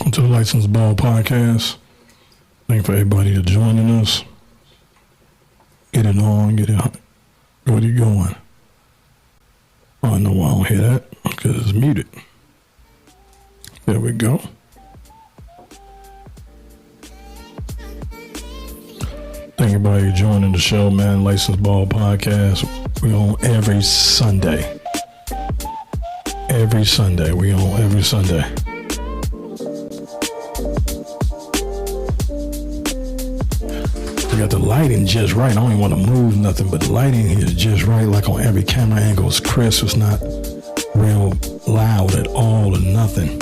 Welcome to the Licensed Ball Podcast. Thank you for everybody for joining us. Get it on, get it on. Where are you going? Oh, no, I don't hear that because it's muted. There we go. Thank everybody for joining the show, man. Licensed Ball Podcast. We're on every Sunday. Every Sunday. We on every Sunday. We got the lighting just right. I don't even want to move nothing, but the lighting is just right. Like on every camera angle, it's crisp. It's not real loud at all or nothing.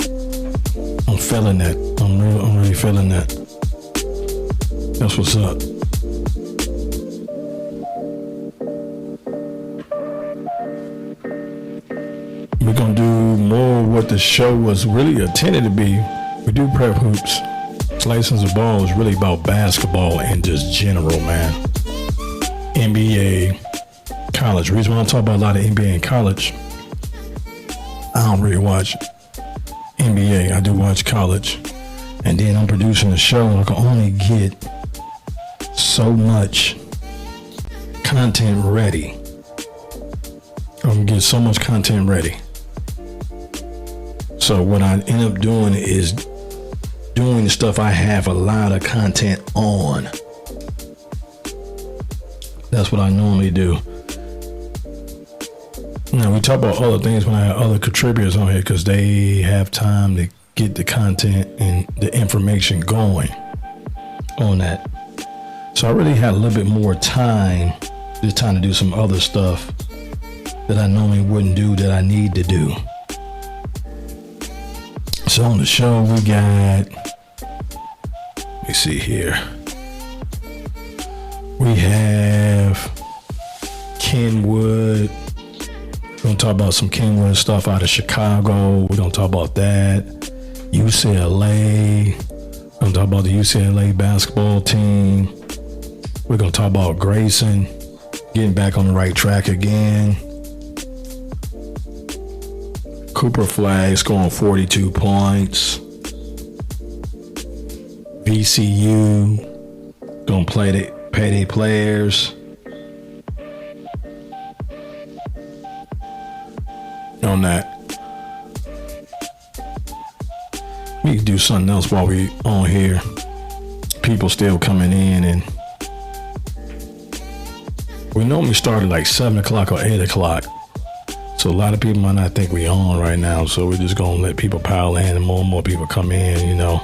I'm feeling that. I'm really feeling that. That's what's up. We're going to do more of what the show was really intended to be. We do prep hoops. Licensed Ball is really about basketball and just general, man. NBA, college. The reason why I talk about a lot of NBA and college, I don't really watch NBA. I do watch college. And then I'm producing a show and I can only get so much content ready. I'm going to get so much content ready. So what I end up doing is doing the stuff I have a lot of content on. That's what I normally do. Now we talk about other things when I have other contributors on here because they have time to get the content and the information going on that. So I really had a little bit more time this time to do some other stuff that I normally wouldn't do that I need to do. So on the show we got, let me see here. We have Kenwood. We're going to talk about some Kenwood stuff out of Chicago. We're going to talk about that. UCLA. We're going to talk about the UCLA basketball team. We're going to talk about Grayson getting back on the right track again. Cooper Flagg scoring 42 points. VCU gonna pay their players. On that, we can do something else while we on here. People still coming in, and we normally start at like 7 o'clock or 8 o'clock. So a lot of people might not think we on right now. So we're just gonna let people pile in, and more people come in, you know,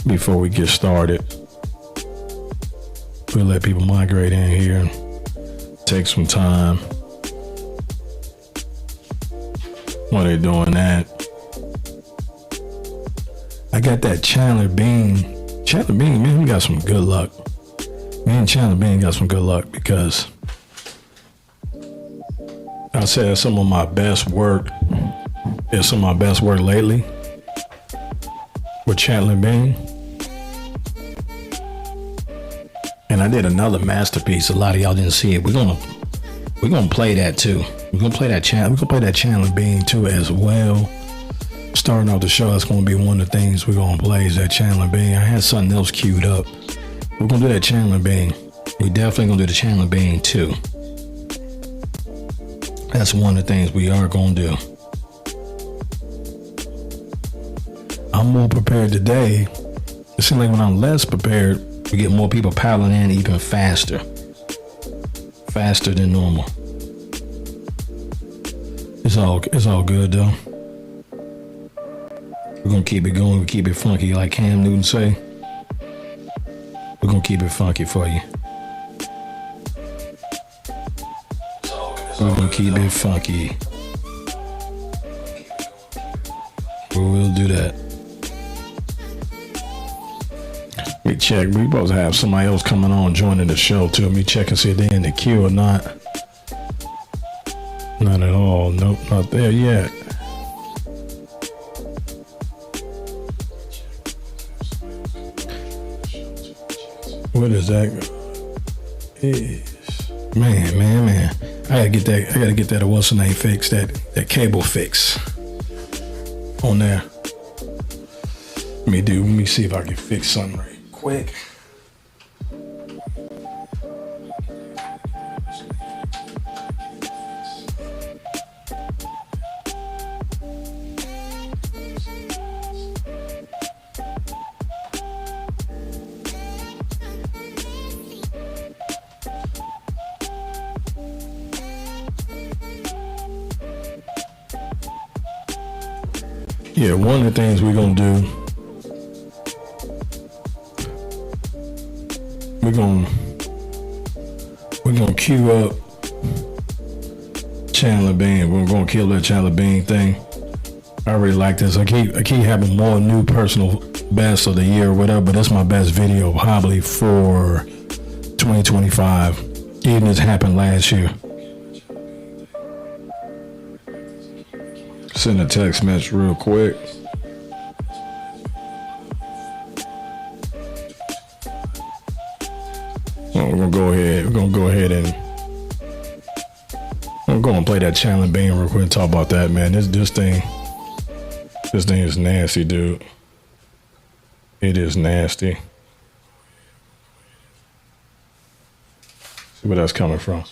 before we get started. We'll let people migrate in here and take some time while they're doing that. I got that Chandler Bean. Chandler Bean, man, we got some good luck. Me and Chandler Bean got some good luck because I said some of my best work is some of my best work lately with Chandler Bean. And I did another masterpiece. A lot of y'all didn't see it. We're gonna play that too. We're gonna play that Chandler Bean too as well. Starting off the show, that's gonna be one of the things we're gonna play is that Chandler Bean. I had something else queued up. We're gonna do that Chandler Bean. We definitely gonna do the Chandler Bean too. That's one of the things we are gonna do. I'm more prepared today. It seems like when I'm less prepared, we get more people piling in even faster than normal. It's all good though. We're gonna keep it going. We keep it funky, like Cam Newton say. We're gonna keep it funky for you. We're gonna keep it funky. We will do that. We check. We supposed to have somebody else coming on joining the show too. Let me check and see if they're in the queue or not. Not at all. Nope, not there yet. What is that? Man. I gotta get that. What's the name fixed? That cable fix. on there. Let me see if I can fix something right quick. Yeah, one of the things we're gonna do, we're gonna queue up Chandler Bing. We're gonna kill that Chandler Bing thing. I really like this. I keep having more new personal best of the year or whatever, but that's my best video probably for 2025. Even this happened last year. Send a text message real quick. We're gonna go ahead and I'm gonna play that Chandler Bing real quick and talk about that, man. This thing is nasty, dude. It is nasty. See where that's coming from.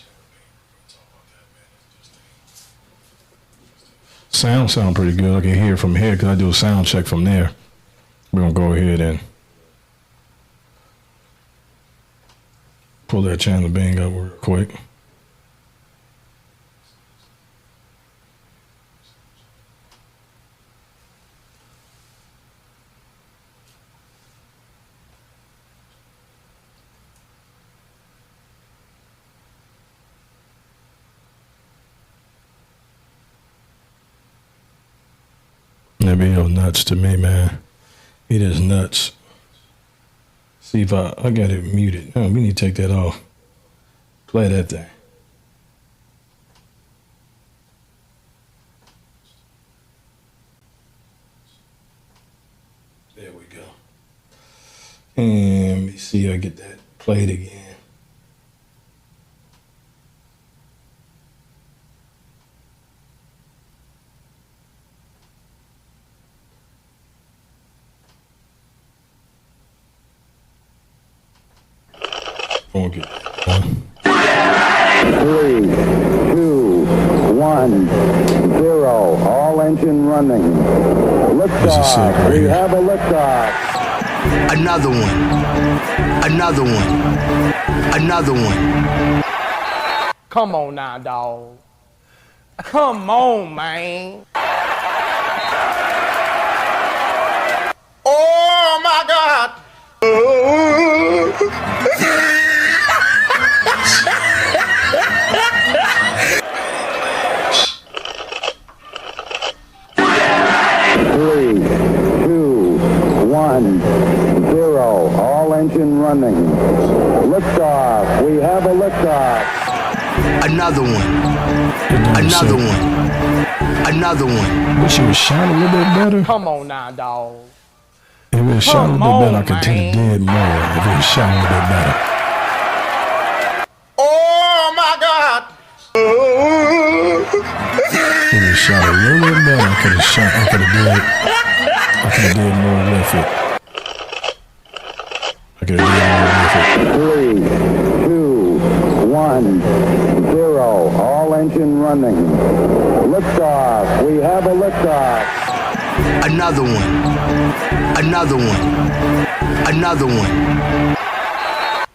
Sound pretty good. I can hear it from here because I do a sound check from there. We're gonna go ahead and pull that Chandler Bing up real quick. That video nuts to me, man. It is nuts. See if I got it muted. Oh, we need to take that off. Play that thing. There we go. And let me see if I get that played again. We'll get 3, 2, 1, 0. All engine running. Liftoff. Right, we have a liftoff. Another one. Another one. Another one. Come on now, dog. Come on, man. Oh my God. 3, 2, 1, 0. All engine running. Liftoff. We have a liftoff. Another one. Another one. Another one. Wish it was shot a little bit better. Come on now, dog. If it was shot a little bit better, I could take it dead more. If it was shot a little bit better. Oh my God. If it was shot a little bit better, I could have did more with it. I could have did more with it. 3, 2, 1, 0. All engine running. Liftoff. We have a liftoff. Another one. Another one. Another one.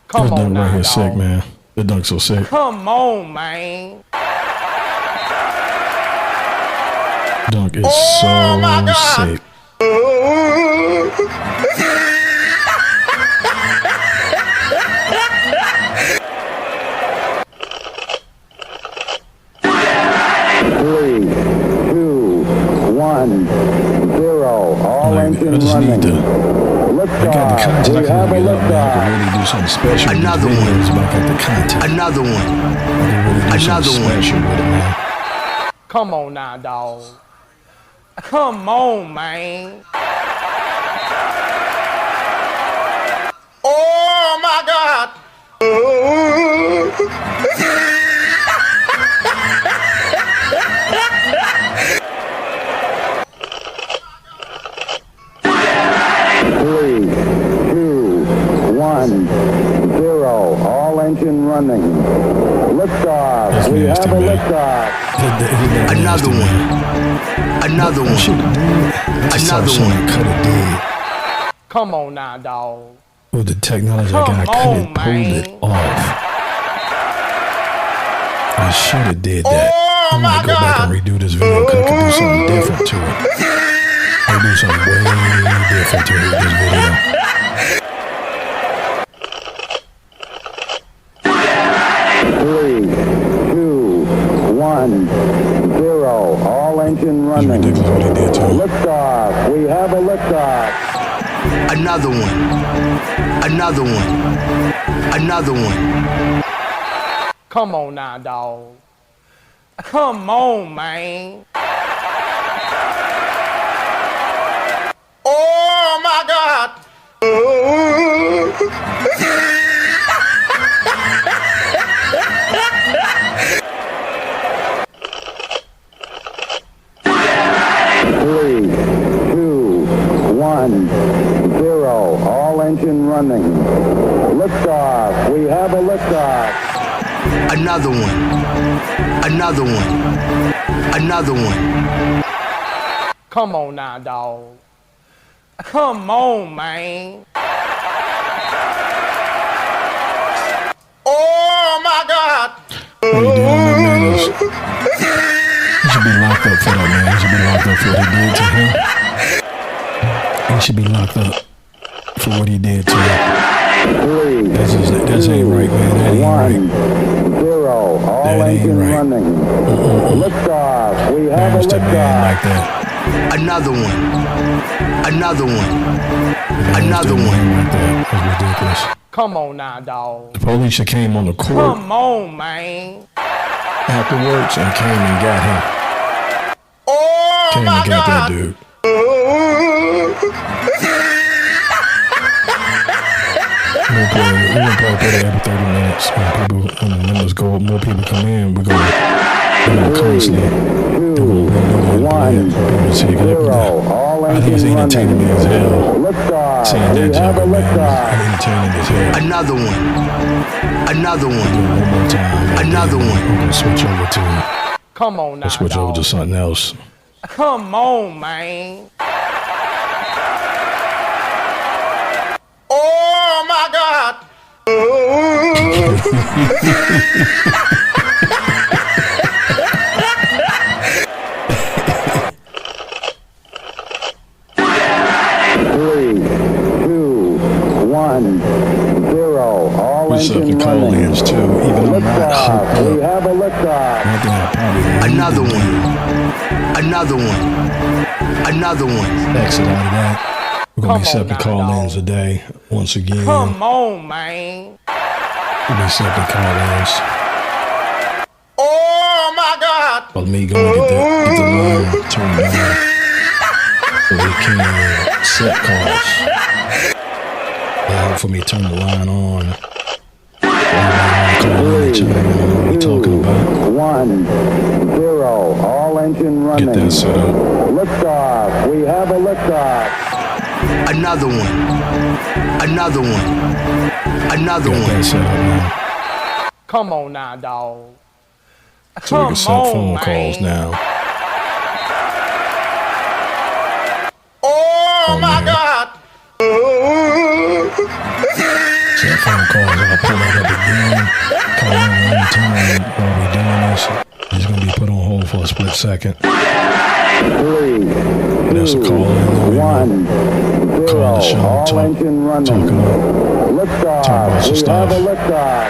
Come This on dunk now, right here dog. sick, man. The dunk's so sick. Come on, man. Dunk is so sick. 3, 2, 1, 0. All engine running. I got the content. I can really get up, man. I can really do something special. Another with one. videos, but I got the content. Another one. I can really do Another something one. special with it, man. Come on now, dog. Come on, man. Oh my God. 3, 1, 0. All engine running. Liftoff. That's We nasty, have a man. liftoff. Another one. Another one. Another one. Cut it dead. Come on now, dog. With the technology I Come got, I on, could have pulled it man. off. I should have did that. Oh, I'm gonna my go back and God. redo this video because I could do something different to it. I'll do something way different to this video. Three, two, 1, 0. All engine It's running. ridiculous what he did to him. Liftoff. We have a liftoff. Another one. Another one. Another one. Come on now, dog. Come on, man. Oh my God. Three, two, 1, 0. All engine running. Liftoff. We have a liftoff. Another one. Another one. Another one. Come on now, dog. Come on, man. Oh my God. What he did on that man is, he should be locked up for that, man. He should be locked up for what he did to him. He should be locked up for what he did to him. Three, That's ain't right, man. That ain't 1, right. 0. All That ain't engine right. running. Liftoff. We have a Embarrass that man like liftoff. that. Another one. Another one. Embarrass Another that one. man like that. That's ridiculous. Come on now, dog. The police should came on the court Come on, man. afterwards and came and got him. Oh Came my and got that God. dude. We're gonna play that every 30 minutes. When the numbers go up, more people come in, we're gonna constantly Two, 1, 0. All I think it's engine entertaining running. as hell. Liftoff. Seeing We that have a juggle, man, liftoff. it's entertaining as hell. Another one. Another Do it one. one more time. and Another then one. I'm gonna switch over to Come on now, over to dog. something else. Come on, man. Oh my God. Three, two, 1, 0. All We set the engine call running. ins too, even though I'm not Liftoff. hooked We up. have a liftoff. One thing I probably need Another to one. Another one. Another one. do, exit out of that. We're gonna be Come on separate now, call ins dog. a day. Once again, Come on, man. we'll be separate call ins. Oh my God. But me gonna get the line turned on so we can set calls. For me, turn the line on. Call in and chime in on what we talking about. 1, 0. All engine Get running. that set up. Liftoff. We have a liftoff. Another one. Another one. Another Got that one. set up now. Come on now, dog. So we Come can set on, phone man. calls now. Oh my man. God. Set phone calls. I'll pull that up again. Call in anytime while we're doing this. It's gonna be put on hold for a split second. 3, That's a 2, call in. 1, 0. Call the show, All talk- engine running. talking about Liftoff. some We stuff. have a liftoff.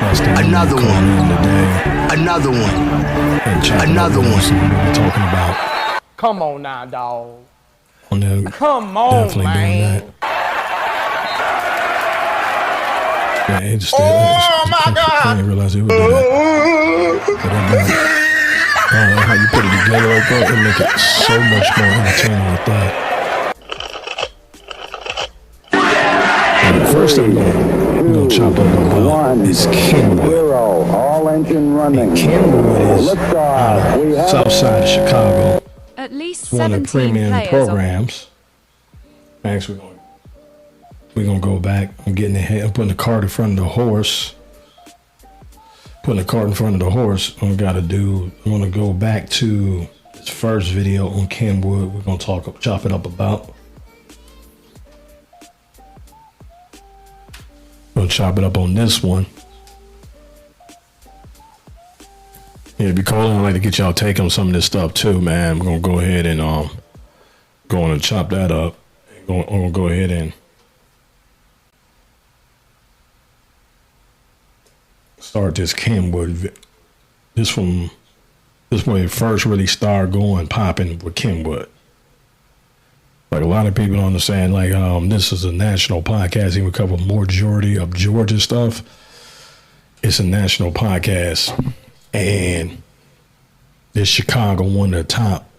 That's the number Another you call one. in today Another one. and chat Another with one. us and what we're talking about. Come on now, dog. On there, Come on, definitely doing man. that. Yeah, it's my God. I didn't realize he would do that. But I don't know how you put it together like that. It make it so much more entertaining with that. And the first thing we're gonna chop up about is Kenwood. 0. All engine running. Kenwood is Liftoff. We have south side of Chicago. At least It's one of the 17 premium players programs. Actually, We're going to go back. I'm getting ahead. I'm putting the cart in front of the horse. Putting the cart in front of the horse. I'm going to go back to this first video on Kenwood. We're going to chop it up about. We'll chop it up on this one. Yeah, be calling. I'd like to get y'all take on some of this stuff too, man. We're going to go ahead and go on and chop that up. I'm going to go ahead and start this Kenwood. This when it first really started going popping with Kenwood. Like a lot of people don't understand, like this is a national podcast. Even we cover majority of Georgia stuff. It's a national podcast, and this Chicago, one of the top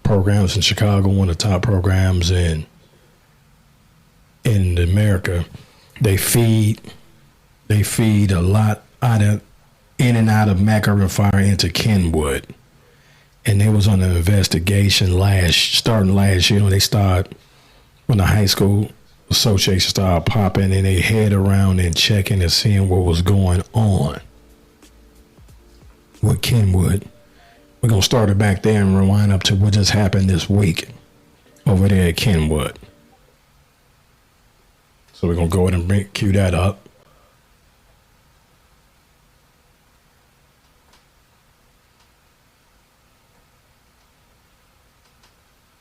programs in Chicago, one of the top programs in America. They feed a lot in and out of Macquarie Fire into Kenwood. And they was on an investigation starting last year. They started when the high school association started popping, and they head around and checking and seeing what was going on with Kenwood. We're going to start it back there and rewind up to what just happened this week over there at Kenwood. So we're going to go ahead and cue that up.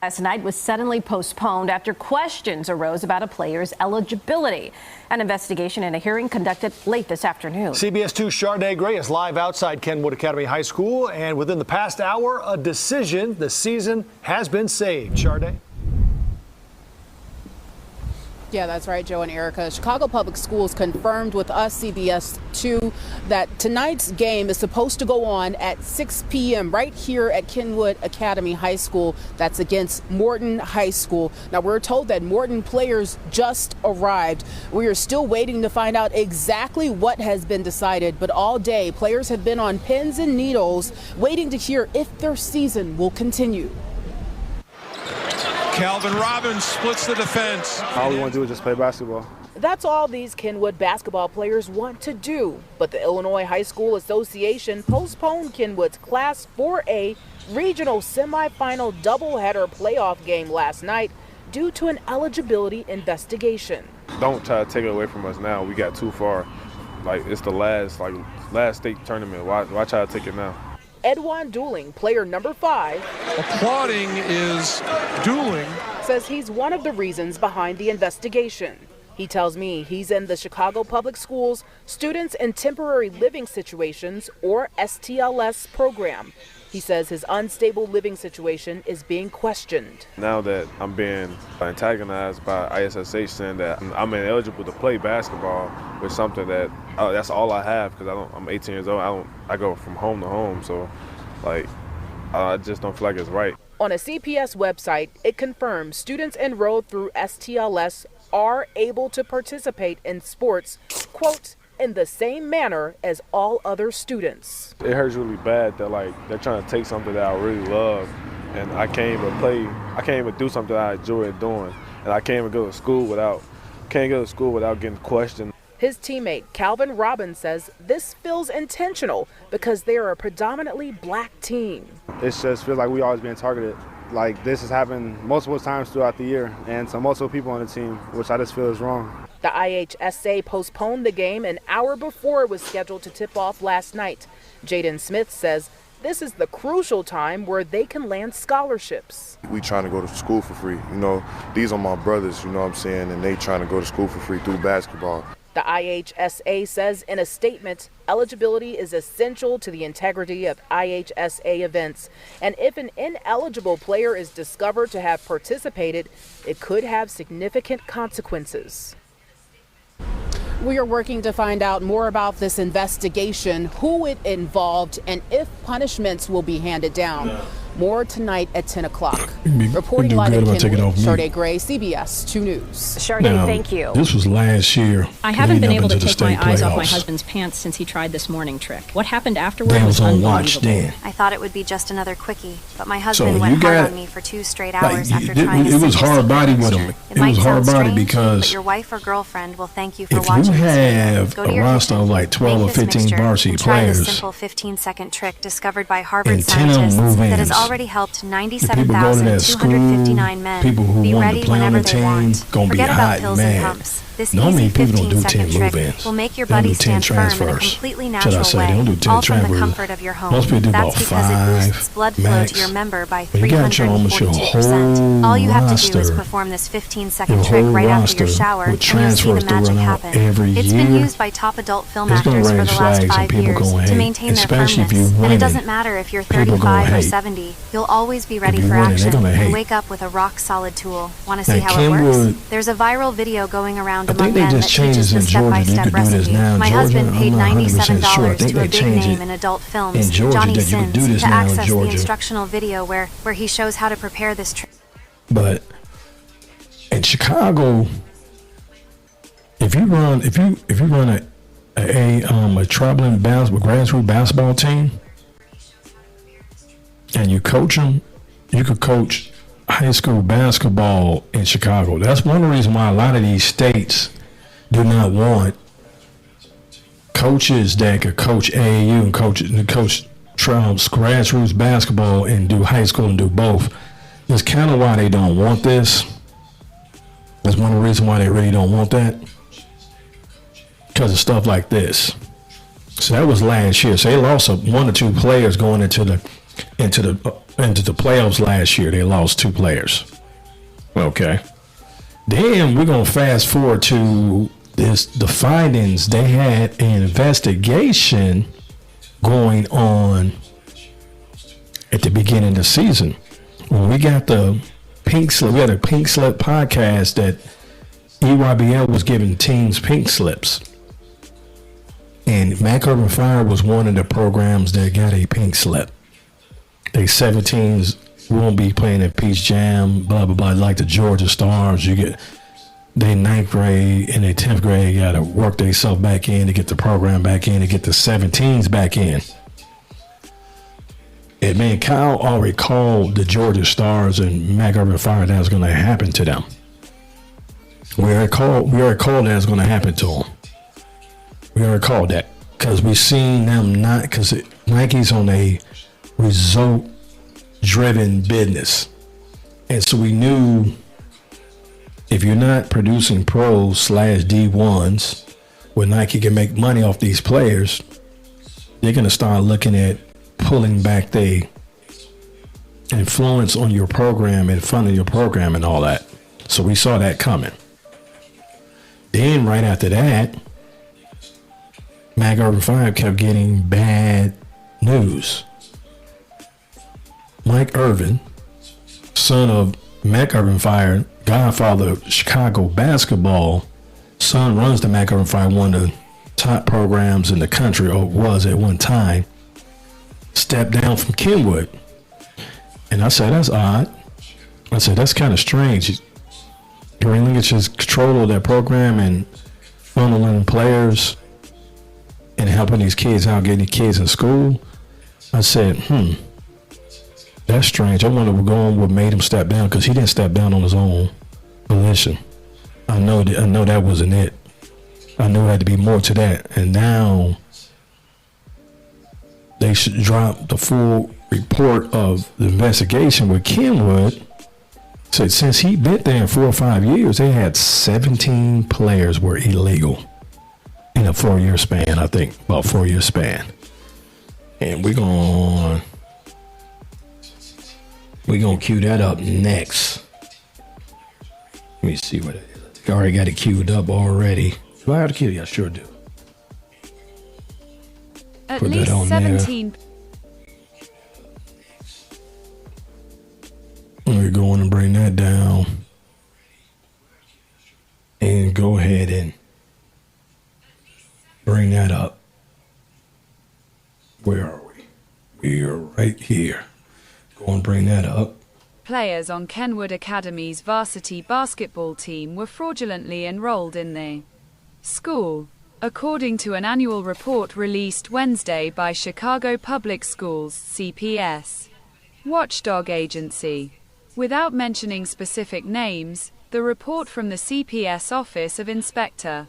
Last night was suddenly postponed after questions arose about a player's eligibility. An investigation and a hearing conducted late this afternoon. CBS 2's Sharday Gray is live outside Kenwood Academy High School, and within the past hour, a decision. The season has been saved. Sharday? Yeah, that's right, Joe and Erica. Chicago Public Schools confirmed with us, CBS 2, that tonight's game is supposed to go on at 6 p.m. right here at Kenwood Academy High School. That's against Morton High School. Now, we're told that Morton players just arrived. We are still waiting to find out exactly what has been decided, but all day, players have been on pins and needles waiting to hear if their season will continue. Calvin Robbins splits the defense. All we want to do is just play basketball. That's all these Kenwood basketball players want to do. But the Illinois High School Association postponed Kenwood's Class 4A regional semifinal doubleheader playoff game last night due to an eligibility investigation. Don't try to take it away from us now. We got too far. Like, it's the last state tournament. Why try to take it now? Edwan Dooling, player number 5, Applauding is Dooling, says he's one of the reasons behind the investigation. He tells me he's in the Chicago Public Schools Students in Temporary Living Situations, or STLS program. He says his unstable living situation is being questioned. Now that I'm being antagonized by ISSH saying that I'm ineligible to play basketball with something that that's all I have, because I'm 18 years old. I go from home to home, so I just don't feel like it's right. On a CPS website, it confirms students enrolled through STLS are able to participate in sports, quote, in the same manner as all other students. It hurts really bad that they're trying to take something that I really love, and I can't even do something that I enjoy doing, and I can't even go to school without getting questioned. His teammate Calvin Robbins says this feels intentional because they're a predominantly black team. It just feels like we always being targeted. Like, this has happened multiple times throughout the year, and to multiple people on the team, which I just feel is wrong. The IHSA postponed the game an hour before it was scheduled to tip off last night. Jaden Smith says this is the crucial time where they can land scholarships. We trying to go to school for free. These are my brothers, you know what I'm saying, and they trying to go to school for free through basketball. The IHSA says in a statement, eligibility is essential to the integrity of IHSA events. And if an ineligible player is discovered to have participated, it could have significant consequences. We are working to find out more about this investigation, who it involved, and if punishments will be handed down. More tonight at 10 o'clock. We Reporting do live good in if I take it Kenwood, off mute. Sade Gray, CBS 2 News. Sade, Now, thank you. This was last year. I haven't been leading able up to into the take my state eyes off my playoffs. husband's pants since he tried this morning trick. What happened afterward They was was on watch unbelievable. then. I thought it would be just another quickie, but my So husband you went hard got- on me for 2 straight Like, hours after it trying a was simple hard body secret with him. mixture. It might was hard sound body strange, because but your wife or girlfriend will thank you for if watching you this video. have Go to a your roster kitchen, of like 12 or make this 15 mixture, varsity and try this players, simple 15-second trick discovered by Harvard and 10 of them scientists that has move-ins, already helped the people go to that school, 97,259 men people who be want ready to play on whenever the they team, want. gonna be Forget hot about and pills and mad. pumps. This Normally easy people don't do 15-second 10 trick move-ins. will make your They don't body do 10 stand firm in a transfers. completely Should I natural say, way, they don't do 10 all from the transfers. comfort of your home. Most people do That's about because it 5 boosts blood flow max. to your member by When you got your almost your 342%. whole All you have to do is roster, perform this your 15-second trick whole right after your roster shower, with and you'll see transfers the to magic run out happen. every It's year. been used by top adult film It's gonna actors for raise the last flags and 5 people years gonna to hate, maintain their especially if firmness. you And winning. it doesn't matter if you're People gonna 35 or hate. 70, you'll always be ready you for winning, they're action gonna and hate. wake up with a rock-solid tool. Want to Now, see how it Kenwood, works? There's a viral video going around I among think they men that just changed teaches this the in Georgia. You step-by-step could do this recipe. now in My Georgia. husband I'm paid not 100% $97 sure. I think to a they big changed name it in adult in films, Georgia Johnny that you could Sins, do this to now in access the Georgia. instructional video where he shows how to prepare this trick. But in Chicago, if you run a traveling grassroots basketball team and you coach them, you could coach high school basketball in Chicago. That's one of the reasons why a lot of these states do not want coaches that could coach AAU and coach grassroots basketball and do high school and do both. That's kind of why they don't want this. That's one of the reasons why they really don't want that. Because of stuff like this. So that was last year. So they lost 1 or 2 players going into the playoffs last year. They lost 2 players. Okay. Then we're gonna fast forward to the findings. They had an investigation going on at the beginning of the season. When we got the pink slip, we had a pink slip podcast that EYBL was giving teams pink slips. And Mac Urban Fire was one of the programs that got a pink slip. They 17s won't be playing at Peach Jam, blah, blah, blah. Like the Georgia Stars, they 9th grade and they 10th grade got to work themselves back in to get the program back in, to get the 17s back in. And man, Kyle already called the Georgia Stars and Mac Urban Fire that was going to happen to them. We already called that was going to happen to them. We already called that because we seen them not, because Nike's on a result-driven business. And so we knew if you're not producing pros / D1s where Nike can make money off these players, they're going to start looking at pulling back the influence on your program and funding your program and all that. So we saw that coming. Then right after that, Mac Urban Fire kept getting bad news. Mike Irvin, son of Mac Urban Fire, godfather of Chicago basketball, son runs the Mac Urban Fire, one of the top programs in the country, or was at one time, stepped down from Kenwood. And I said, that's odd. I said, that's kind of strange. Greenland gets control of that program and funneling players and helping these kids out, getting the kids in school. I said, that's strange. I wonder what made him step down, because he didn't step down on his own volition. I know that wasn't it. I knew there had to be more to that. And now they should drop the full report of the investigation with Kenwood. Said since he been there 4 or 5 years, they had 17 players were illegal in a 4-year span. I think about 4-year span. And we're gonna cue that up next. Let me see what it is. I already got it queued up already. Do I have to cue? Yeah, I sure do. At Put least that on 17. We're going to bring that down and go ahead and bring that up. Where are we? We are right here. Go and bring that up. Players on Kenwood Academy's varsity basketball team were fraudulently enrolled in the school, according to an annual report released Wednesday by Chicago Public Schools CPS watchdog agency. Without mentioning specific names, the report from the CPS Office of Inspector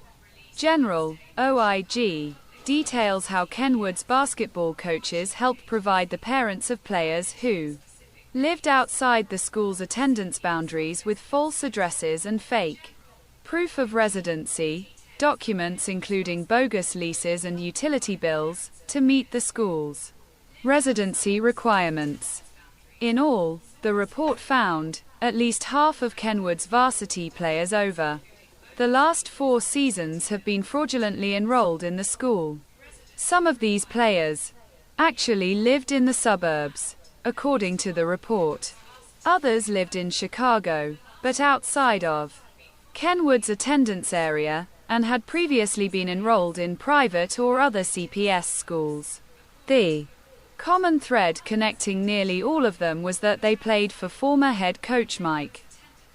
General, OIG, details how Kenwood's basketball coaches helped provide the parents of players who lived outside the school's attendance boundaries with false addresses and fake proof of residency, documents including bogus leases and utility bills, to meet the school's residency requirements. In all, the report found, at least half of Kenwood's varsity players over the last 4 seasons have been fraudulently enrolled in the school. Some of these players actually lived in the suburbs, according to the report. Others lived in Chicago, but outside of Kenwood's attendance area, and had previously been enrolled in private or other CPS schools. The common thread connecting nearly all of them was that they played for former head coach Mike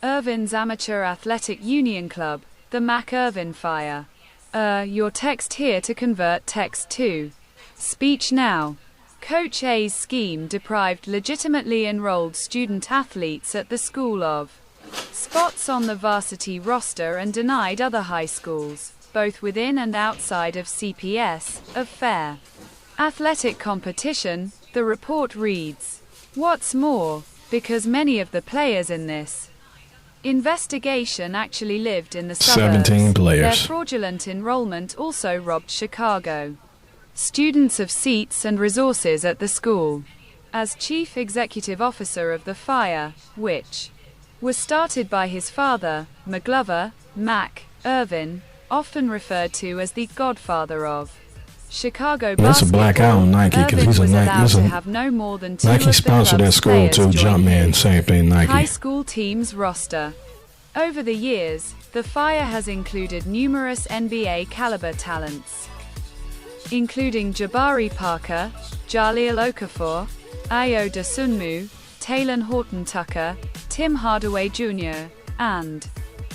Irvin's amateur athletic union club, the Mac Irvin Fire. Your text here to convert text to speech now. Coach A's scheme deprived legitimately enrolled student athletes at the school of spots on the varsity roster and denied other high schools, both within and outside of CPS, of fair athletic competition, the report reads. What's more, because many of the players in this investigation actually lived in the suburbs, 17 players. Their fraudulent enrollment also robbed Chicago students of seats and resources at the school. As chief executive officer of the Fire, which was started by his father, McGlover, Mac Irvin, often referred to as the godfather of Chicago basketball. That's a black eye on Nike because he's a Nike. Have no more than 2 Nike of the sponsored that club's school players too. Jumpman, same thing. Nike. High school teams roster. Over the years, the Fire has included numerous NBA caliber talents, including Jabari Parker, Jaleel Okafor, Ayo Dosunmu, Taylor Horton Tucker, Tim Hardaway Jr., and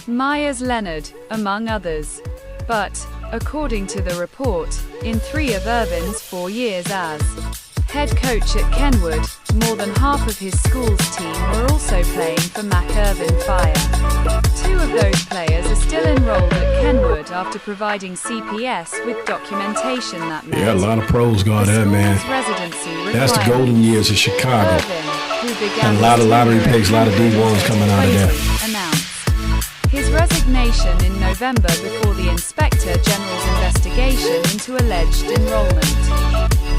Myers Leonard, among others. But, according to the report, in 3 of Irvin's 4 years as head coach at Kenwood, more than half of his school's team were also playing for Mac Irvin Fire. 2 of those players are still enrolled at Kenwood after providing CPS with documentation that met Yeah, a lot of pros got that, man. That's the golden years of Chicago. And a lot of lottery picks, a lot of D1s coming out of there. Announced his resignation in November before the Inspector General's investigation into alleged enrollment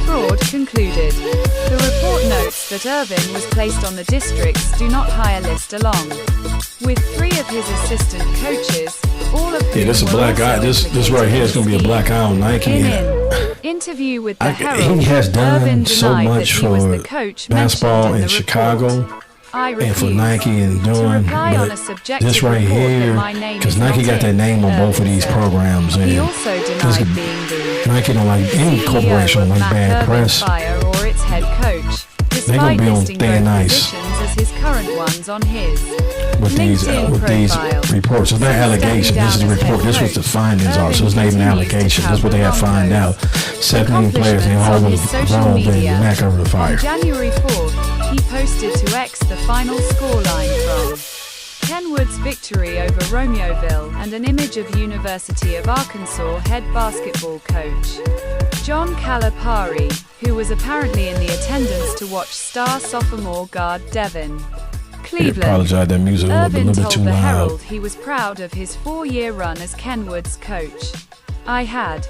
fraud concluded. The report notes that Irvin was placed on the district's do not hire list along with 3 of his assistant coaches, all of whom this is a black eye. This right here is going to be a black eye on Nike. In an interview with the Herald, he has done Irvin so denied much that he was for the coach basketball mentioned in the Chicago. report. I And for refuse Nike and to doing, reply on a but subjective this right report that here, my name because is Nike not got their in, name on both of these said. programs, and He also denied being the Nike don't like any CEO corporation of like Mac bad Irvin press. Fire or its head coach, They gonna despite be on listing thin both ice positions as his current ones on his with these LinkedIn reports. So they're allegations. This is a report. This was the findings are. So it's not even allegations. That's what they have found out. 17 players, they all were involved in Mac Irvin Fire. On January 4th, he posted to X the final scoreline from Kenwood's victory over Romeoville and an image of University of Arkansas head basketball coach John Calipari, who was apparently in the attendance to watch star sophomore guard Devin Cleveland. I apologize, that music a Irvin little bit told too the loud. Herald he was proud of his 4-year run as Kenwood's coach. I had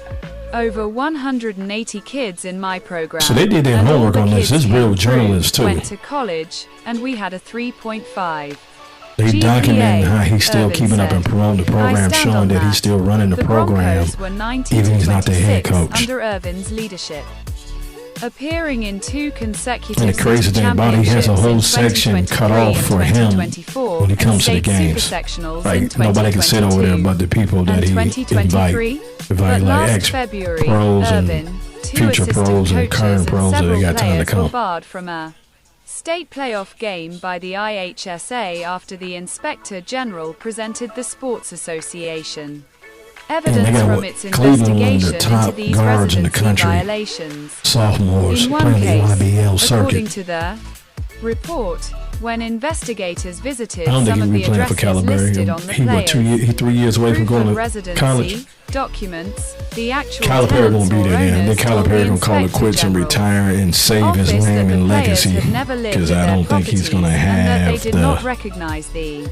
over 180 kids in my program. So they did their and all homework the on this. kids This is real came journalists through, too. Went to college, and we had a 3.5. They GPA, document how he's still Irvin keeping up said. and promoting the I program, stand showing on that he's still running the program, Broncos were 90 even to he's not the head 26 coach. under Irvin's leadership. Appearing in 2 consecutive And the crazy city thing about it, he has a whole championships in section cut 2023 off for him and 2024 when he and comes to the state games. supersectionals in Like nobody can sit over there but the people that he invite but like last ex February, pros Irvin, and 2 future assistant pros and coaches current pros that several they got time to players were come. barred from a State playoff game by the IHSA after the Inspector General presented the Sports Association evidence from its investigation into these residency violations. Sophomores In one playing the case, YBL circuit. according to the report, when investigators visited I don't think some of he'll the be playing for addresses listed on the He players, 3 years away from proof going of to residency, college. documents, the actual Kyler Perry tenants gonna be or there then. Then owners Kyler told Perry the gonna call it Inspector quits and General retire and save his office name that and the players legacy. had never lived Because at I their don't think he's gonna properties and that they have did not the recognize the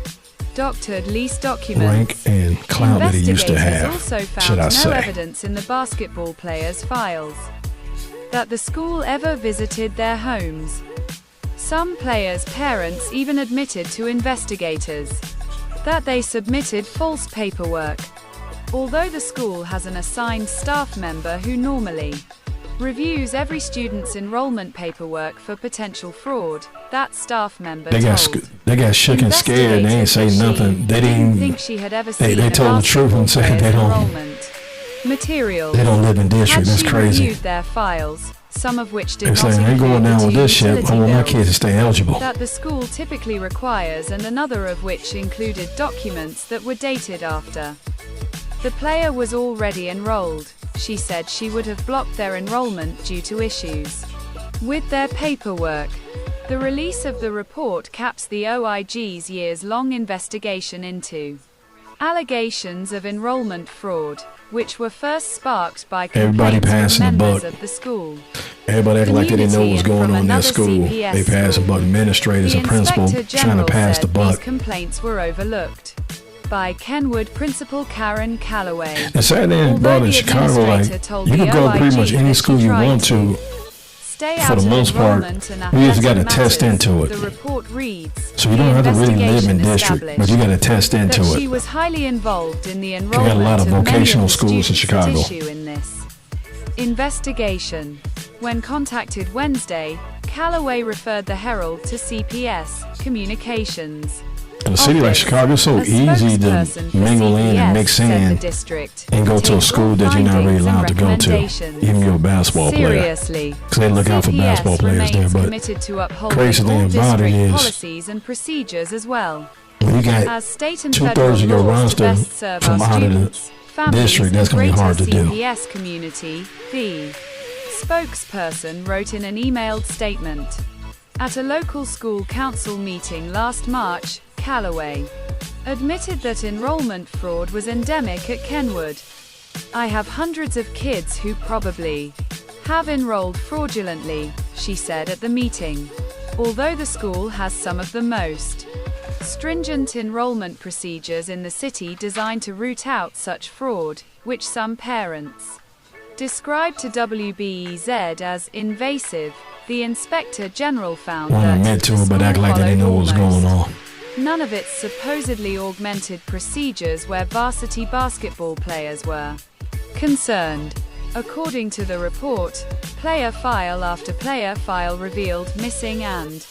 doctored lease documents. rank and clout that he used to Investigators have. also Should found I no say? evidence in the basketball players' files that the school ever visited their homes. Some players' parents even admitted to investigators that they submitted false paperwork. Although the school has an assigned staff member who normally reviews every student's enrollment paperwork for potential fraud, that staff member They got shook and scared and they ain't say nothing. They didn't think she had ever seen they told the truth and said they don't enrollment materials. they don't live in district. Had That's she crazy. reviewed their files, some of which did It's not like they ain't include going the down two with this shit. I utility want my bills kids to stay eligible. that the school typically requires, and another of which included documents that were dated after the player was already enrolled. She said she would have blocked their enrollment due to issues with their paperwork. The release of the report caps the OIG's years-long investigation into allegations of enrollment fraud, which were first sparked by Everybody complaints from passing the members buck. of the school. Everybody act like they didn't know what was Community going and on in from their school. another CPS They passing school. buck administrators The and principal Inspector trying to General pass the said buck. these complaints were overlooked by Kenwood Principal Karen Calloway. And Saturday and Although brought in the Chicago, like administrator told you the can go to pretty OIG much any that school she you tried want to. Stay For out the of most part, enrollment and we just got to athletic test matters. into it. The report reads, So you don't have to really live in the district, but you got to test into that she it. was highly involved in the got a enrollment lot of many vocational the schools in students Chicago. at issue in this investigation. When contacted Wednesday, Calloway referred the Herald to CPS Communications. In a city like Chicago, it's so A easy to spokesperson for mingle in CPS and mix said in the district and go to a takes school all that you're not really findings and allowed to go to, recommendations even your basketball player. seriously. Because they look out for CPS basketball players there. remains But committed to upholding crazy all thing about it district is policies and procedures as well. when you got As state and 2/3 federal of your laws to roster best serve from our out of students, the families, district, that's and going to be hard greater to do. CPS community, the spokesperson wrote in an emailed statement. At a local school council meeting last March, Calloway admitted that enrollment fraud was endemic at Kenwood. I have hundreds of kids who probably have enrolled fraudulently, she said at the meeting. Although the school has some of the most stringent enrollment procedures in the city designed to root out such fraud, which some parents described to WBEZ as invasive, the Inspector General found want to that admit to the it, but act school like they didn't know what was followed going almost on. none of its supposedly augmented procedures where varsity basketball players were concerned. According to the report, player file after player file revealed missing and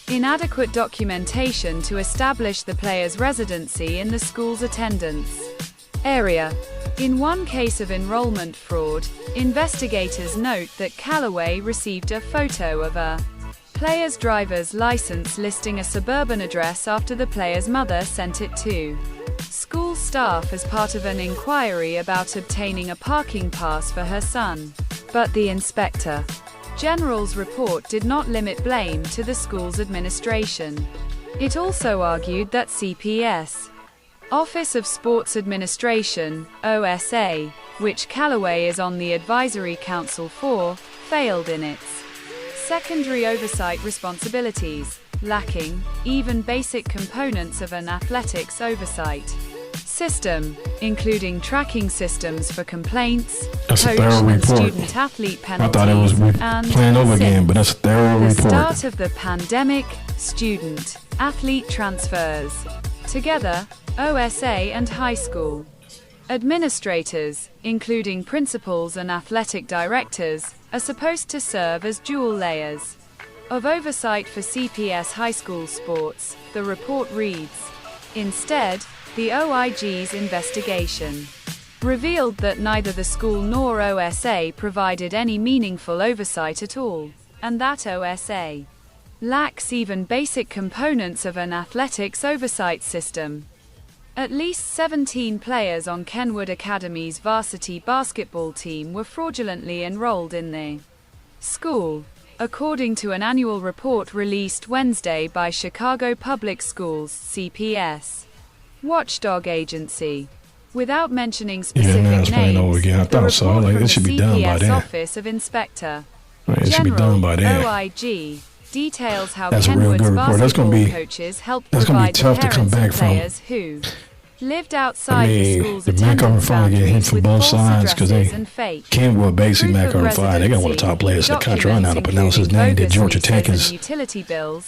inadequate documentation to establish the player's residency in the school's attendance area. In one case of enrollment fraud, investigators note that Calloway received a photo of a player's driver's license listing a suburban address after the player's mother sent it to school staff as part of an inquiry about obtaining a parking pass for her son. But the Inspector General's report did not limit blame to the school's administration. It also argued that CPS Office of Sports Administration, OSA, which Calloway is on the advisory council for, failed in its secondary oversight responsibilities, lacking even basic components of an athletics oversight system, including tracking systems for complaints, That's a coach thorough and report. student-athlete I penalties, thought it was and playing over again, but that's a thorough the report. start of the pandemic, student-athlete transfers. Together, OSA and high school administrators, including principals and athletic directors, are supposed to serve as dual layers of oversight for CPS high school sports, the report reads. Instead, the OIG's investigation revealed that neither the school nor OSA provided any meaningful oversight at all, and that OSA lacks even basic components of an athletics oversight system. At least 17 players on Kenwood Academy's varsity basketball team were fraudulently enrolled in the school, according to an annual report released Wednesday by Chicago Public Schools (CPS) watchdog agency. Without mentioning specific names, the report from the CPS Office of Inspector General (OIG) details how Kenwood's basketball coaches helped provide the parents of players who lived outside the school's attendance boundaries with false addresses and fake Kenwood basically proof Mac of on fire. They got one of the top players in the country right now to pronounce his name. That Georgia Tech is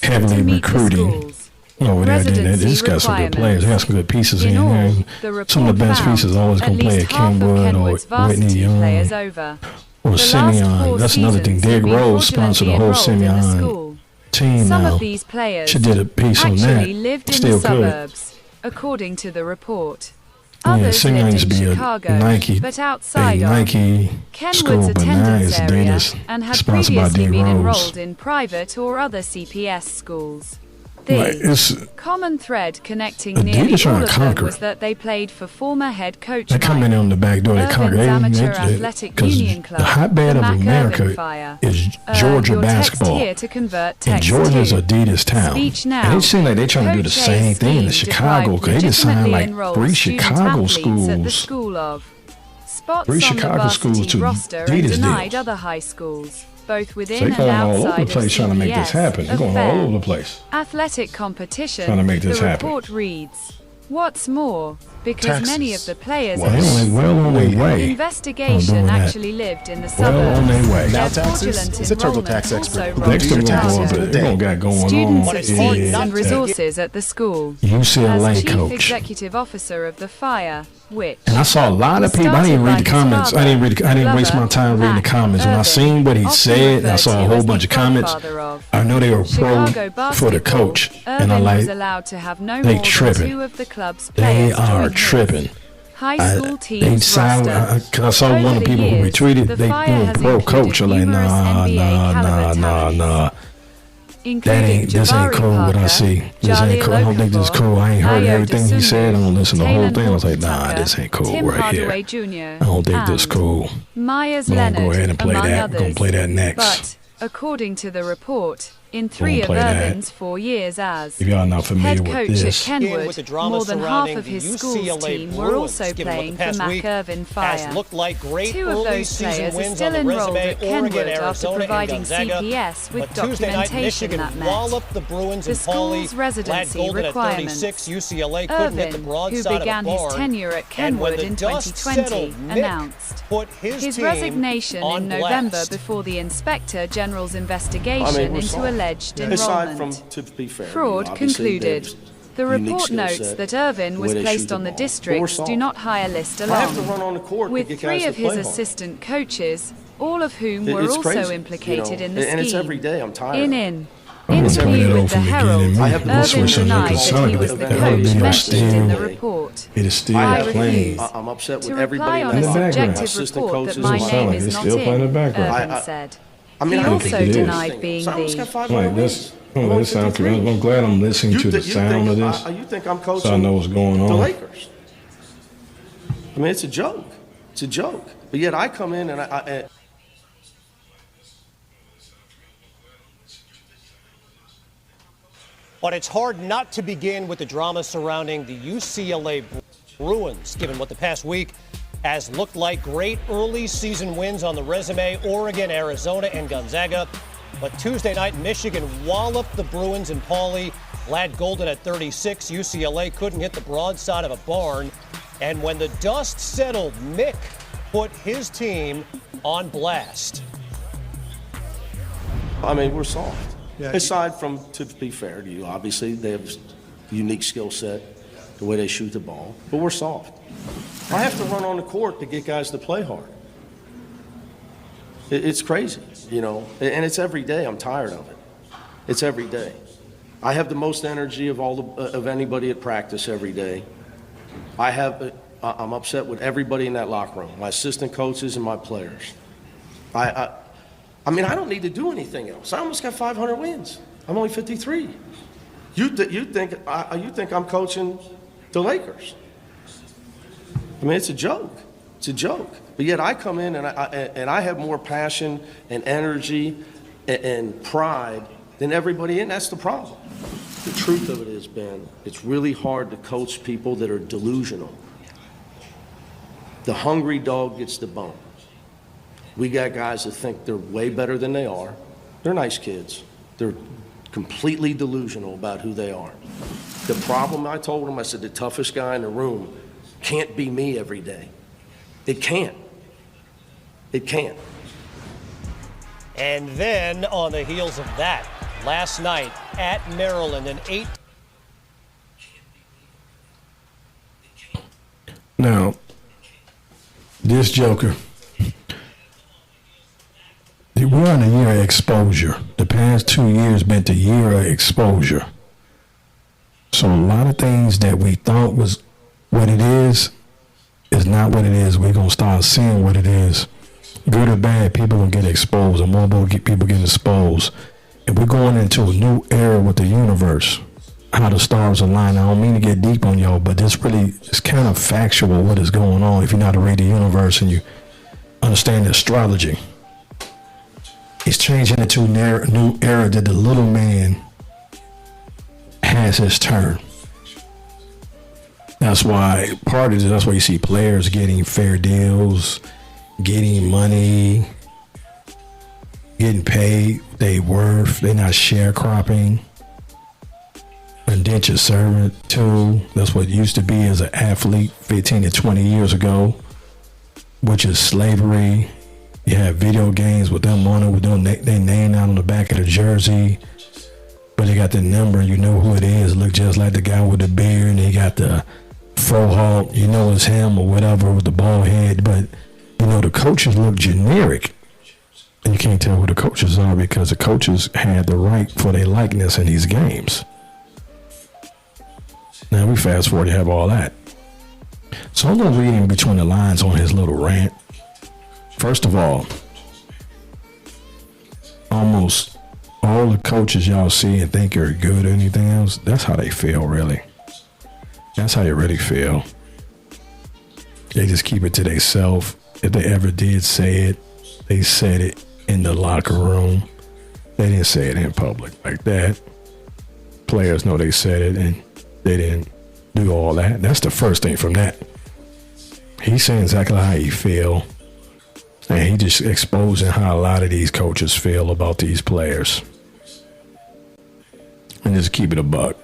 heavily recruiting. Over there, they just got some good players. They got some good pieces in there. Some of the best pieces always going to play at Kenwood or Whitney or Simeon. That's another thing. Derrick Rose sponsored the whole Simeon team Some now. of these players She did a piece on that. actually lived in Still the could. suburbs, according to the report. Yeah, Others Simeon lived used to in be Chicago, a Nike, but outside of Nike Kenwood's school, but now attendance it's area, Adidas, and had sponsored by previously D. been Rose. enrolled in private or other CPS schools. The Right, it's common thread connecting Adidas nearly trying all to of them conquer. was that they played for former head coach They come in on the back door. They conquer. Irvin's amateur Because athletic union club, the hotbed the of Mac Irvin America Fire. is Georgia Your basketball. text here to convert And text Georgia's to Adidas town. speech now. And it seems like they're trying to do the Coach same A's thing in scheme Chicago. deprived Because they just signed legitimately like enrolled 3 student Chicago athletes at the schools. school of spots 3 on Chicago the schools varsity to roster and Adidas denied deals. other high schools, both So within they're and going all over outside the place of trying to make this CPS, happen. They're of going fair all over the place. athletic competition. Trying to make this the happen. report reads, what's more, because Texas. many of the players Well, they're well on their way. investigation on doing that. actually lived in the Well suburbs. on their way. Their Now fraudulent is a enrollment TurboTax expert. also Next Next wronged to the what town. they got going Students on at is Sports and Resources at the school. UCLA as Chief coach. Executive Officer of the Fire, which And I saw a lot of people. I didn't read the comments. I didn't waste my time reading the comments. When I seen what he said, and I saw a whole bunch of comments. I know they were pro for the coach, and I Irvin was like allowed to have no they more tripping. than 2 of the club's they players are join his tripping. high school They team's signed. roster. Cause I saw Over one of the the people who years, retweeted. the They Fire doing has pro included coach. I'm like, numerous NBA caliber nah. That including ain't. This ain't Jabari cool. What I Parker, see. This ain't cool. I don't think this is cool. I ain't heard Ayo everything he said. I don't listen to the whole Taylor thing. I was like, nah, Tucker, this ain't cool Tim right Hardaway here. Jr. I don't think this and cool. Myers We're gonna Leonard, go ahead and play among that. We're gonna others. play that next. But according to the report, in 3 of play that. Irvin's 4 years as If y'all not familiar head with coach this. at Kenwood, with the drama more than half surrounding of his the school's UCLA team were Bruins, also given what playing the for past Mac week Irvin Fire. has looked like great 2 of early those season players are wins still on the enrolled resume, at Kenwood Oregon, after Arizona, and providing Gonzaga. CPS with But Tuesday night, documentation Michigan that met walloped the Bruins the and Pauley. school's residency Golden requirements. at 36, UCLA couldn't hit the Irvin, broadside who of the began his barn. tenure at And when Kenwood the in dust 2020, settled, Mick announced put his team resignation on in November blast. before the Inspector General's investigation into alleged enrollment. To be fair, Fraud obviously concluded. there's The unique report skill notes set, that Irvin the was way they placed shoot the on the ball. But we're district's soft. do not hire list I have to alone, run on the court to with get 3 guys to of his play hard. assistant coaches, all of whom were It's also crazy, implicated in the scheme. and it's every day. I'm tired. In I'm gonna bring interview it with on the from the Herald, beginning. I have to Irvin switch on denied because that he was the that other coach video mentioned in still- the report. It is still I playing. refuse I'm upset to with reply everybody on in a the background. subjective Assistant report that coaches my and all name that. is It's not still playing in the in, background. Irvin said. I mean, He I don't also think it is. denied being So I almost got the 500 Right, wins. this sounds good. I'm glad I'm listening to the sound of this, You think I'm coaching so I know what's going the on. Lakers? I mean, it's a joke. It's a joke. But yet I come in and I But it's hard not to begin with the drama surrounding the UCLA Bruins, given what the past week has looked like great early season wins on the resume, Oregon, Arizona, and Gonzaga. But Tuesday night, Michigan walloped the Bruins and Pauley. Flagg Golden at 36. UCLA couldn't hit the broadside of a barn. And when the dust settled, Mick put his team on blast. I mean, we're soft. Yeah. Aside from, to be fair to you, obviously they have a unique skill set, the way they shoot the ball, but we're soft. I have to run on the court to get guys to play hard. It's crazy, you know, and it's every day. I'm tired of it. It's every day. I have the most energy of of anybody at practice every day. I'm upset with everybody in that locker room, my assistant coaches and my players. I mean, I don't need to do anything else. I almost got 500 wins. I'm only 53. You think I'm coaching the Lakers? I mean, it's a joke. It's a joke. But yet I come in and I have more passion and energy and pride than everybody in. That's the problem. The truth of it is, Ben, it's really hard to coach people that are delusional. The hungry dog gets the bone. We got guys that think they're way better than they are. They're nice kids. They're completely delusional about who they are. The problem, I told them, I said, the toughest guy in the room can't be me every day. It can't. It can't. And then on the heels of that, last night at Maryland, an 8. Now, this joker, we're on a year of exposure. The past 2 years been the year of exposure. So a lot of things that we thought was what it is not what it is. We're going to start seeing what it is. Good or bad, people going to get exposed, and more people getting exposed. And we're going into a new era with the universe, how the stars align. I don't mean to get deep on y'all, but this really is kind of factual what is going on if you know how to read the universe and you understand the astrology. It's changing into a new era that the little man has his turn. That's why that's why you see players getting fair deals, getting money, getting paid they worth. They're not sharecropping. Indentured servant too. That's what it used to be as an athlete 15 to 20 years ago, which is slavery. You have video games with them on it, with their name out on the back of the jersey, but they got the number. You know who it is. Look just like the guy with the beard, and he got the fro hawk. You know it's him or whatever with the bald head, but you know the coaches look generic, and you can't tell who the coaches are because the coaches had the right for their likeness in these games. Now we fast forward to have all that. So I'm going to read in between the lines on his little rant. First of all, almost all the coaches y'all see and think are good or anything else, that's how they feel, really. That's how they really feel. They just keep it to themselves. If they ever did say it, they said it in the locker room. They didn't say it in public like that. Players know they said it and they didn't do all that. That's the first thing from that. He's saying exactly how he feel. And he just exposing how a lot of these coaches feel about these players. And just keep it a buck.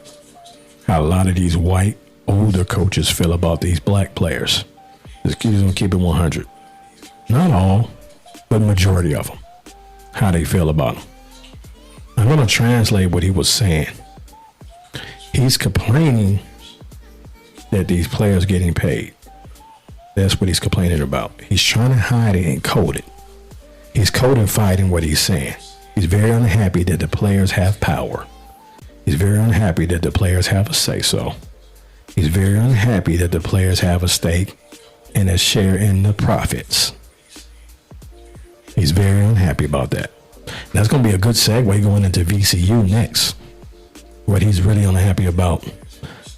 How a lot of these white, older coaches feel about these black players. Just keep it 100. Not all, but majority of them. How they feel about them. I'm going to translate what he was saying. He's complaining that these players getting paid. That's what he's complaining about. He's trying to hide it and code it. He's coding fighting what he's saying. He's very unhappy that the players have power. He's very unhappy that the players have a say-so. He's very unhappy that the players have a stake and a share in the profits. He's very unhappy about that. That's going to be a good segue going into VCU next. What he's really unhappy about.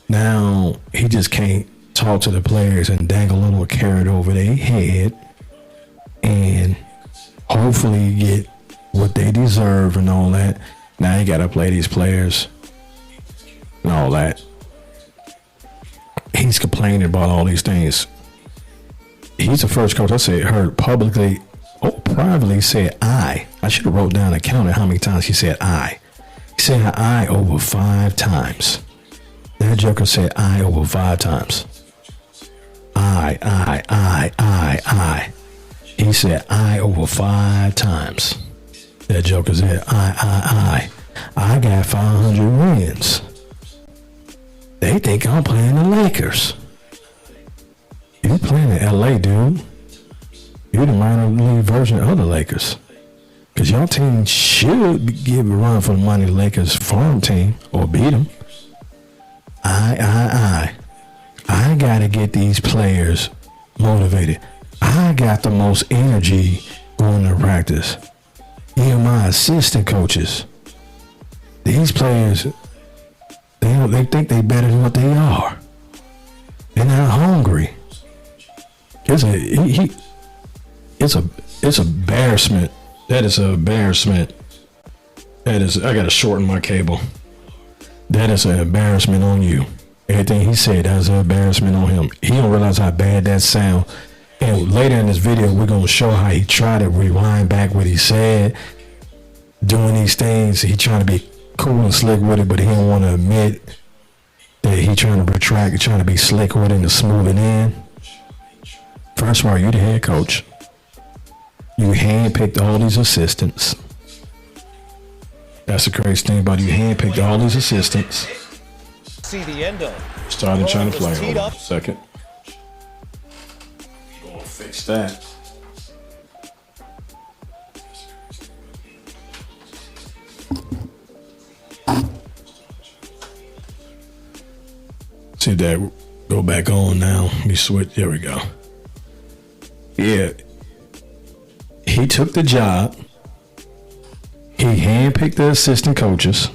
Now, he just can't talk to the players and dangle a little carrot over their head and hopefully get what they deserve and all that. Now you got to play these players and all that. He's complaining about all these things. He's the first coach I heard publicly, privately said I should have wrote down and counted how many times he said I. He said I over 5 times. That joker said I over 5 times. I. He said I over 5 times. That joker said I. I got 500 wins. They think I'm playing the Lakers. You playing in LA, dude. You're the minor league version of the Lakers. Because your team should give a run for the money, the Lakers farm team, or beat them. I got to get these players motivated. I got the most energy going to practice. Even my assistant coaches. these players, they think they better than what they are. They're not hungry. It's embarrassment. That is an embarrassment. I gotta shorten my cable. That is an embarrassment on you. Everything he said, that was an embarrassment on him. He don't realize how bad that sound. And later in this video, we're gonna show how he tried to rewind back what he said, doing these things. He trying to be cool and slick with it, but he don't want to admit that he trying to retract, trying to be slick with it and smooth it in. First of all, you the head coach. You handpicked all these assistants. That's the crazy thing about it. You handpicked all these assistants. See the end of. Started trying to play. Hold on a second. Go fix that. See that go back on now. Let me switch. There we go. Yeah. He took the job. He handpicked the assistant coaches.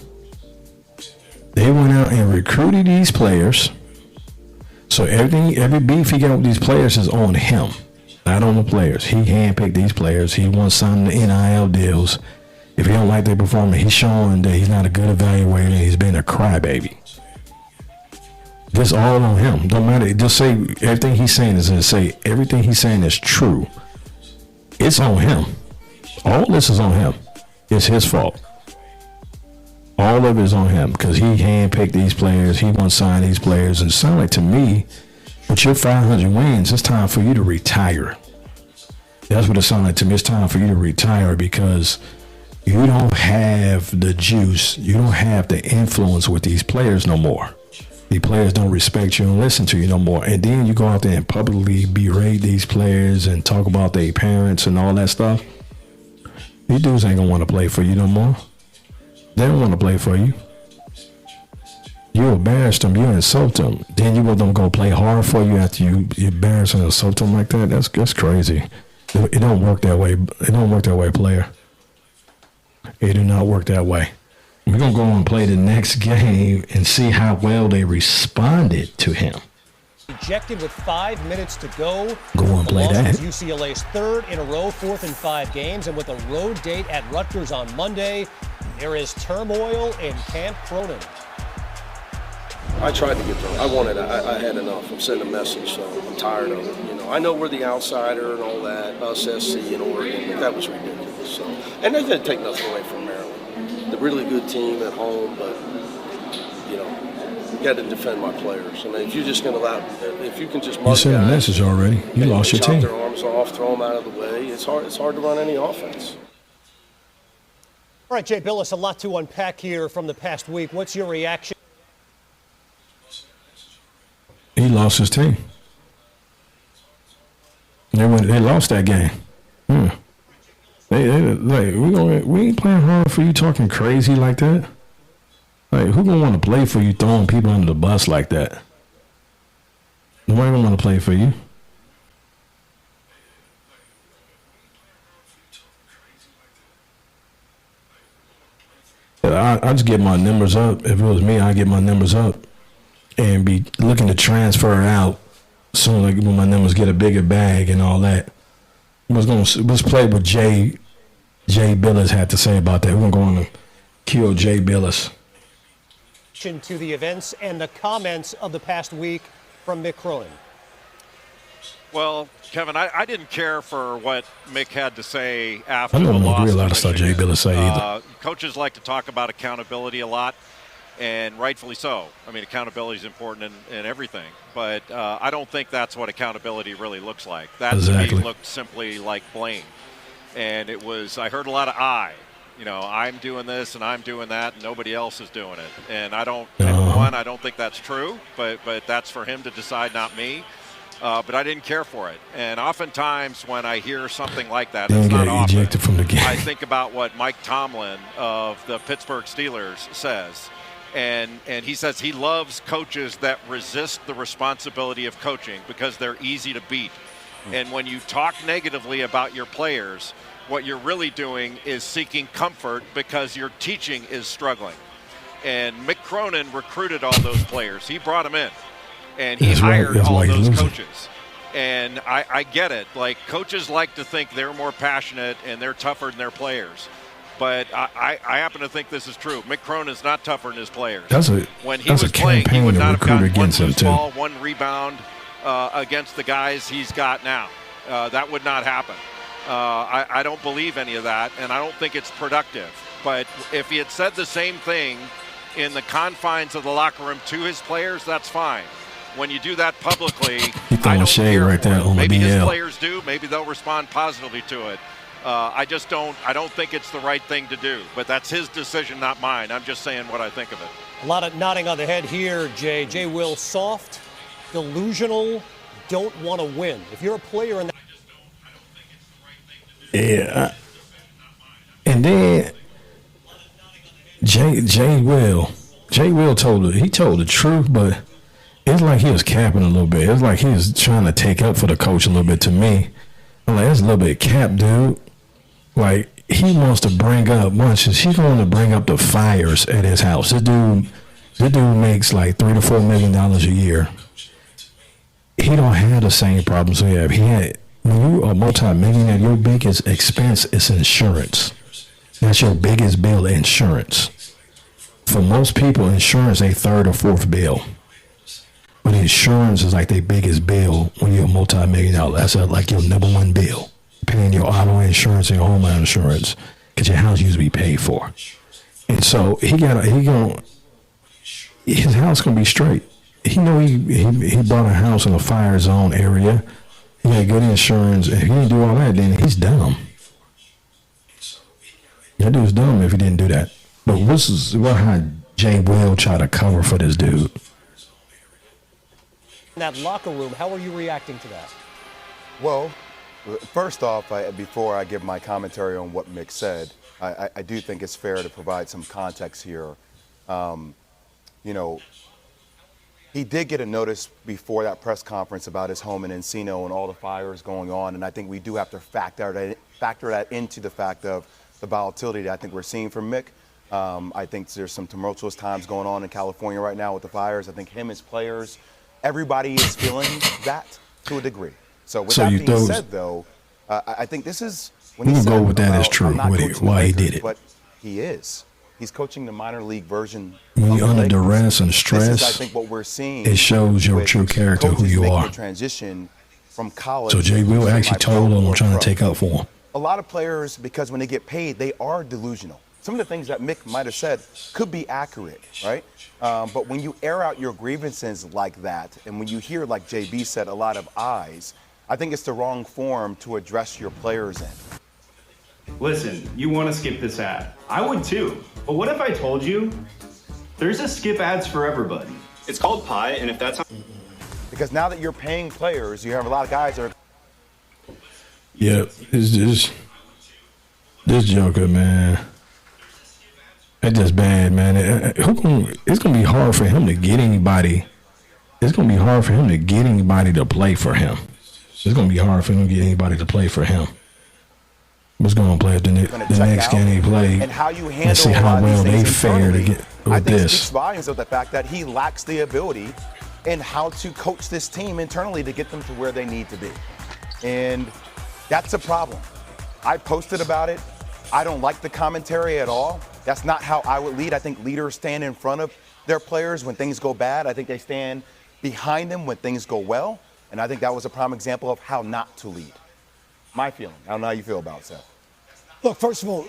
They went out and recruited these players. So every beef he got with these players is on him, not on the players. He handpicked these players. He wants some of the NIL deals. If he don't like their performance, he's showing that he's not a good evaluator and he's been a crybaby. This all on him. Don't matter. Just say everything he's saying everything he's saying is true. It's on him. All this is on him. It's his fault. All of it is on him because he handpicked these players. He wants to sign these players. And it sounds like to me, with your 500 wins, it's time for you to retire. That's what it sounds like to me. It's time for you to retire because you don't have the juice. You don't have the influence with these players no more. The players don't respect you and listen to you no more. And then you go out there and publicly berate these players and talk about their parents and all that stuff. These dudes ain't gonna want to play for you no more. They don't want to play for you. You embarrass them, you insult them. Then you want them to go play hard for you after you embarrass and insult them like that. That's crazy. It don't work that way. It don't work that way, player. It do not work that way. We're going to go and play the next game and see how well they responded to him. Ejected with 5 minutes to go. Go and play that. UCLA's third in a row, 4th in 5 games. And with a road date at Rutgers on Monday, there is turmoil in Camp Cronin. I tried to get there. I had enough. I'm sending a message, so I'm tired of it. You know, I know we're the outsider and all that, us SC and Oregon, but that was ridiculous. So, and they didn't take nothing away from Maryland. The really good team at home, but you know, you got to defend my players. I mean, if you're just going to if you can just you sent a message already. You lost your team. Chop their arms off, throw them out of the way. It's hard to run any offense. All right, Jay Billis, a lot to unpack here from the past week. What's your reaction? He lost his team. They lost that game. We ain't playing hard for you talking crazy like that. Like, who gonna want to play for you throwing people under the bus like that? Nobody gonna want to play for you. I just get my numbers up. If it was me, I'd get my numbers up and be looking to transfer out soon as when my numbers get a bigger bag and all that. Let's play what Jay Billis had to say about that. We're going to kill Jay Billis. To the events and the comments of the past week from Mick Cronin. Well, Kevin, I didn't care for what Mick had to say after I the don't loss. agree with a lot of stuff Jay Billis say either. Coaches like to talk about accountability a lot, and rightfully so. I mean, accountability is important in everything, but I don't think that's what accountability really looks like. That to me looked simply like blame, and it was. I heard a lot of You know, I'm doing this and I'm doing that, and nobody else is doing it. And I don't. One, I don't think that's true, but that's for him to decide, not me. But I didn't care for it. And oftentimes when I hear something like that, it's not often, ejected from the game. I think about what Mike Tomlin of the Pittsburgh Steelers says. And he says he loves coaches that resist the responsibility of coaching because they're easy to beat. And when you talk negatively about your players, what you're really doing is seeking comfort because your teaching is struggling. And Mick Cronin recruited all those players. He brought them in, and he hired all those coaches. And I get it. Like, coaches like to think they're more passionate and they're tougher than their players. But I happen to think this is true. Mick Cronin's not tougher than his players. When he was playing, he would not have gotten one loose ball, one rebound against the guys he's got now. That would not happen. I don't believe any of that, and I don't think it's productive. But if he had said the same thing in the confines of the locker room to his players, that's fine. When you do that publicly, I don't care. Right there on maybe the his BL. players do. Maybe they'll respond positively to it. I don't think it's the right thing to do. But that's his decision, not mine. I'm just saying what I think of it. A lot of nodding on the head here, Jay. Jay Will, soft, delusional, don't want to win. If you're a player in that. Yeah. And then Jay Will told the truth, but it's like he was capping a little bit. It's like he was trying to take up for the coach a little bit to me. I'm like, that's a little bit cap, dude. Like, he wants to bring up munches. He's going to bring up the fires at his house. This dude makes like $3 to $4 million a year. He don't have the same problems we have. When you're a multi-millionaire, your biggest expense is insurance. That's your biggest bill, insurance. For most people, insurance is a third or fourth bill. But insurance is like their biggest bill when you're a multi-millionaire. That's like your number one bill. Paying your auto insurance and your home insurance because your house used to be paid for. And so his house gonna be straight. He bought a house in a fire zone area. He got good insurance. If he didn't do all that, then he's dumb. That dude's dumb if he didn't do that. But how Jay Will try to cover for this dude. In that locker room, how are you reacting to that? Well, first off, before I give my commentary on what Mick said, I do think it's fair to provide some context here. He did get a notice before that press conference about his home in Encino and all the fires going on, and I think we do have to factor that into the fact of the volatility that I think we're seeing from Mick. I think there's some tumultuous times going on in California right now with the fires. I think him, his players, everybody is feeling that to a degree. So with that being said, though, I think this is when he said, go with that as true. Why he did it? But he is. He's coaching the minor league version. When you're under duress and stress, this is, I think, what we're seeing. It shows your true character, who you are. Transition from college. So Jay Will actually told him, I'm trying to take up for him. A lot of players, because when they get paid, they are delusional. Some of the things that Mick might have said could be accurate, right? But when you air out your grievances like that, and when you hear, like JB said, a lot of eyes, I think it's the wrong form to address your players in. Listen, you want to skip this ad. I would too. But what if I told you there's a skip ads for everybody? It's called Pi, and if that's how... Because now that you're paying players, you have a lot of guys that are... Yeah, this Joker, man. That's just bad, man. It's going to be hard for him to get anybody. It's going to be hard for him to get anybody to play for him. It's going to be hard for him to get anybody to play for him. What's going to play the next game they play and see how well they fare to get with I think it this. speaks volumes of the fact that he lacks the ability in how to coach this team internally to get them to where they need to be. And that's a problem. I posted about it. I don't like the commentary at all. That's not how I would lead. I think leaders stand in front of their players when things go bad. I think they stand behind them when things go well. And I think that was a prime example of how not to lead. My feeling. I don't know how you feel about it, Seth. Look, first of all,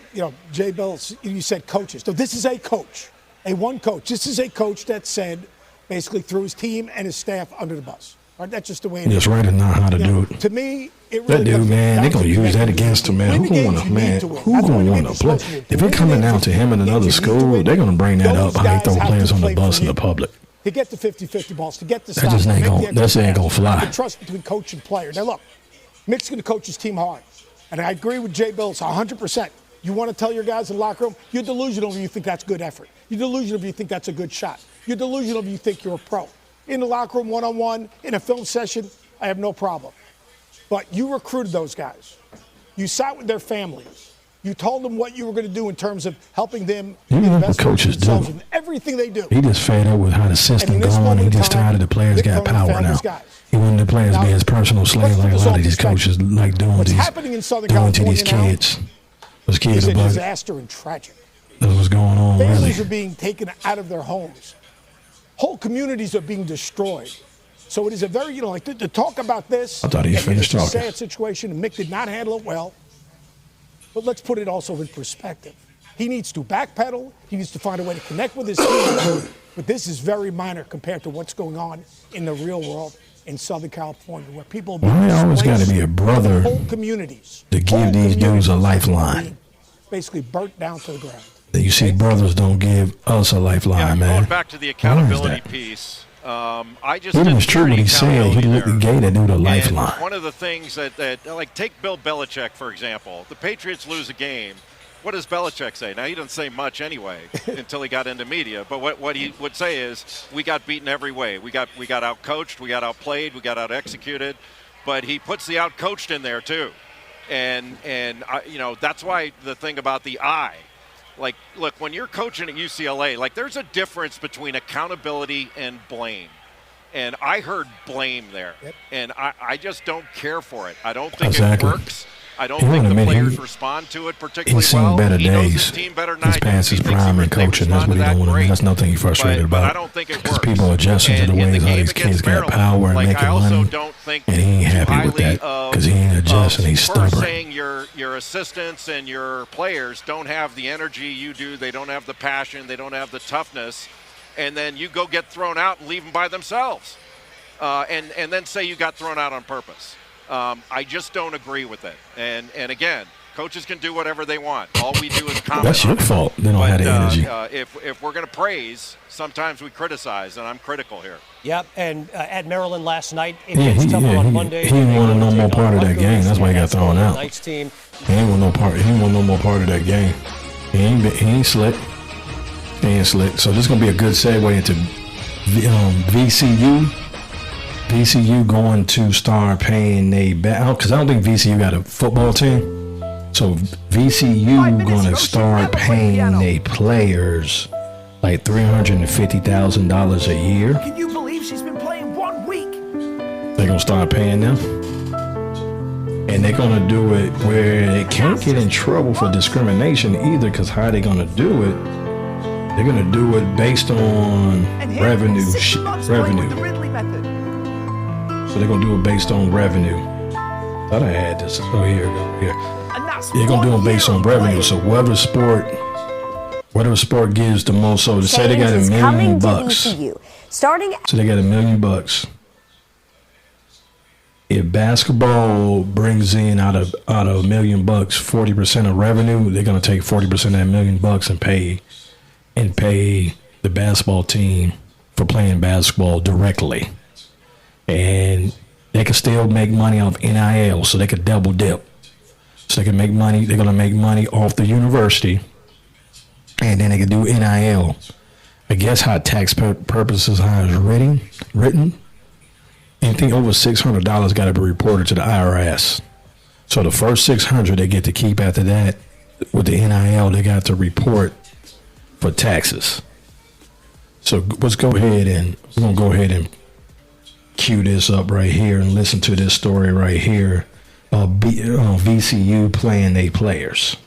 Jay Bill, you said coaches. So this is a coach, one coach. This is a coach that said, basically threw his team and his staff under the bus. All right, that's just the way it is. That's right, and not how to do it. To me, it really that dude, man, they're going to use that against him, man. Who's going to want to play? If it coming down to him in another school, they're going to bring that up, how he throw players on the bus in the public. To get the 50-50 balls, to get the that just ain't going to fly. The trust between coach and player. Now, look, Mick's going to coach his team hard. And I agree with Jay Bills 100%. You want to tell your guys in the locker room, you're delusional if you think that's good effort. You're delusional if you think that's a good shot. You're delusional if you think you're a pro. In the locker room, one-on-one, in a film session, I have no problem. But you recruited those guys. You sat with their families. You told them what you were going to do in terms of helping them You be know the what best coaches do. themselves in everything they do. He just fed up with how the system going. He just tired of the players got power now. He wanted the players to be his personal slave like a lot of these coaches like doing What's these happening in Southern doing to California these kids. Those kids is are a black. disaster and tragic. That's what's going on. Families Really. are being taken out of their homes. Whole communities are being destroyed. So it is a very, like to talk about this. I thought he finished It's a talking. sad situation, and Mick did not handle it well. But let's put it also in perspective. He needs to backpedal. He needs to find a way to connect with his team. But this is very minor compared to what's going on in the real world in Southern California, where people are being Why always got to displaced. be a brother Whole communities to give these dudes a lifeline? Basically burnt down to the ground. You see, brothers don't give us a lifeline, man. Going back to the accountability piece, I just It didn't was true hear what any he said. He accountability gave the dude a And lifeline. one of the things that like, take Bill Belichick, for example. The Patriots lose a game. What does Belichick say? Now, he didn't say much anyway until he got into media. But what he would say is, we got beaten every way. We got out-coached. We got outplayed. We got out-executed. But he puts the out-coached in there, too. And that's why the thing about the I. Like, look, when you're coaching at UCLA, like, there's a difference between accountability and blame. And I heard blame there. Yep. And I just don't care for it. I don't think it works. I don't think the players respond to it particularly He's seen well. better He knows days. his team better than He's I do. past his prime in coaching. That's what he's doing. That's nothing he's frustrated about. But I don't think it works. People are adjusting to the ways how these kids got power and making money. And he ain't happy with that because he ain't adjusting. He's First, stubborn. saying your assistants and your players don't have the energy you do. They don't have the passion. They don't have the toughness. And then you go get thrown out and leave them by themselves. And then say you got thrown out on purpose. I just don't agree with it. And again, coaches can do whatever they want. All we do is comment. That's your fault. They don't have the energy. If we're going to praise, sometimes we criticize, and I'm critical here. Yep, and at Maryland last night, it Yeah, gets he tougher on Monday. didn't want no more part of that game. That's why he got thrown out. Tonight's team. He ain't want no part. He didn't want no more part of that game. He ain't slick. He ain't slick. So this is gonna be a good segue into VCU. VCU going to start paying because I don't think VCU got a football team. So VCU going to start paying their players like $350,000 a year. Can you believe she's been playing 1 week? They're gonna start paying them. And they're going to do it where they can't get in trouble for discrimination either, because how they're going to do it, they're going to do it based on revenue. So they're going to do it based on revenue. Thought I had this. Oh, here we go. Here. They're going to do it based on revenue. So whatever sport gives the most. So to say they got $1 million. So they got $1 million. If basketball brings in out of $1 million, 40% of revenue, they're gonna take 40% of that $1 million and pay the basketball team for playing basketball directly, and they can still make money off NIL, so they could double dip. So they can make money. They're gonna make money off the university, and then they can do NIL. I guess how tax purposes how it's written. Anything over $600 got to be reported to the IRS. So the first $600 they get to keep. After that, with the NIL, they got to report for taxes. So let's go ahead and we're gonna go ahead and cue this up right here and listen to this story right here. VCU playing their players.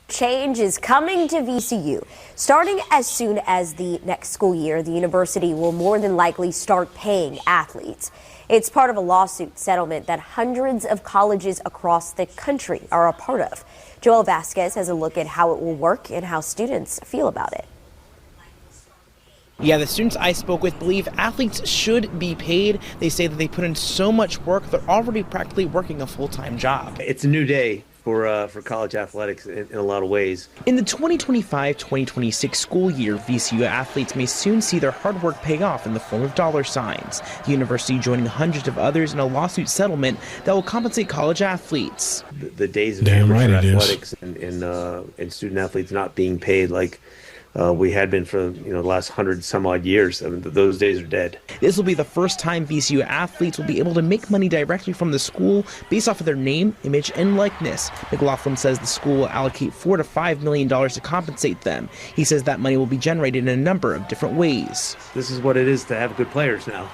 Change is coming to VCU. Starting as soon as the next school year, the university will more than likely start paying athletes. It's part of a lawsuit settlement that hundreds of colleges across the country are a part of. Joel Vasquez has a look at how it will work and how students feel about it. Yeah, the students I spoke with believe athletes should be paid. They say that they put in so much work, they're already practically working a full-time job. It's a new day for college athletics in a lot of ways. In the 2025-2026 school year, VCU athletes may soon see their hard work pay off in the form of dollar signs. The university joining hundreds of others in a lawsuit settlement that will compensate college athletes. The days of amateur athletics and student athletes not being paid like we had been for the last 100 some odd years. I mean, those days are dead. This will be the first time VCU athletes will be able to make money directly from the school based off of their name, image, and likeness. McLaughlin says the school will allocate $4 to $5 million to compensate them. He says that money will be generated in a number of different ways. This is what it is to have good players now.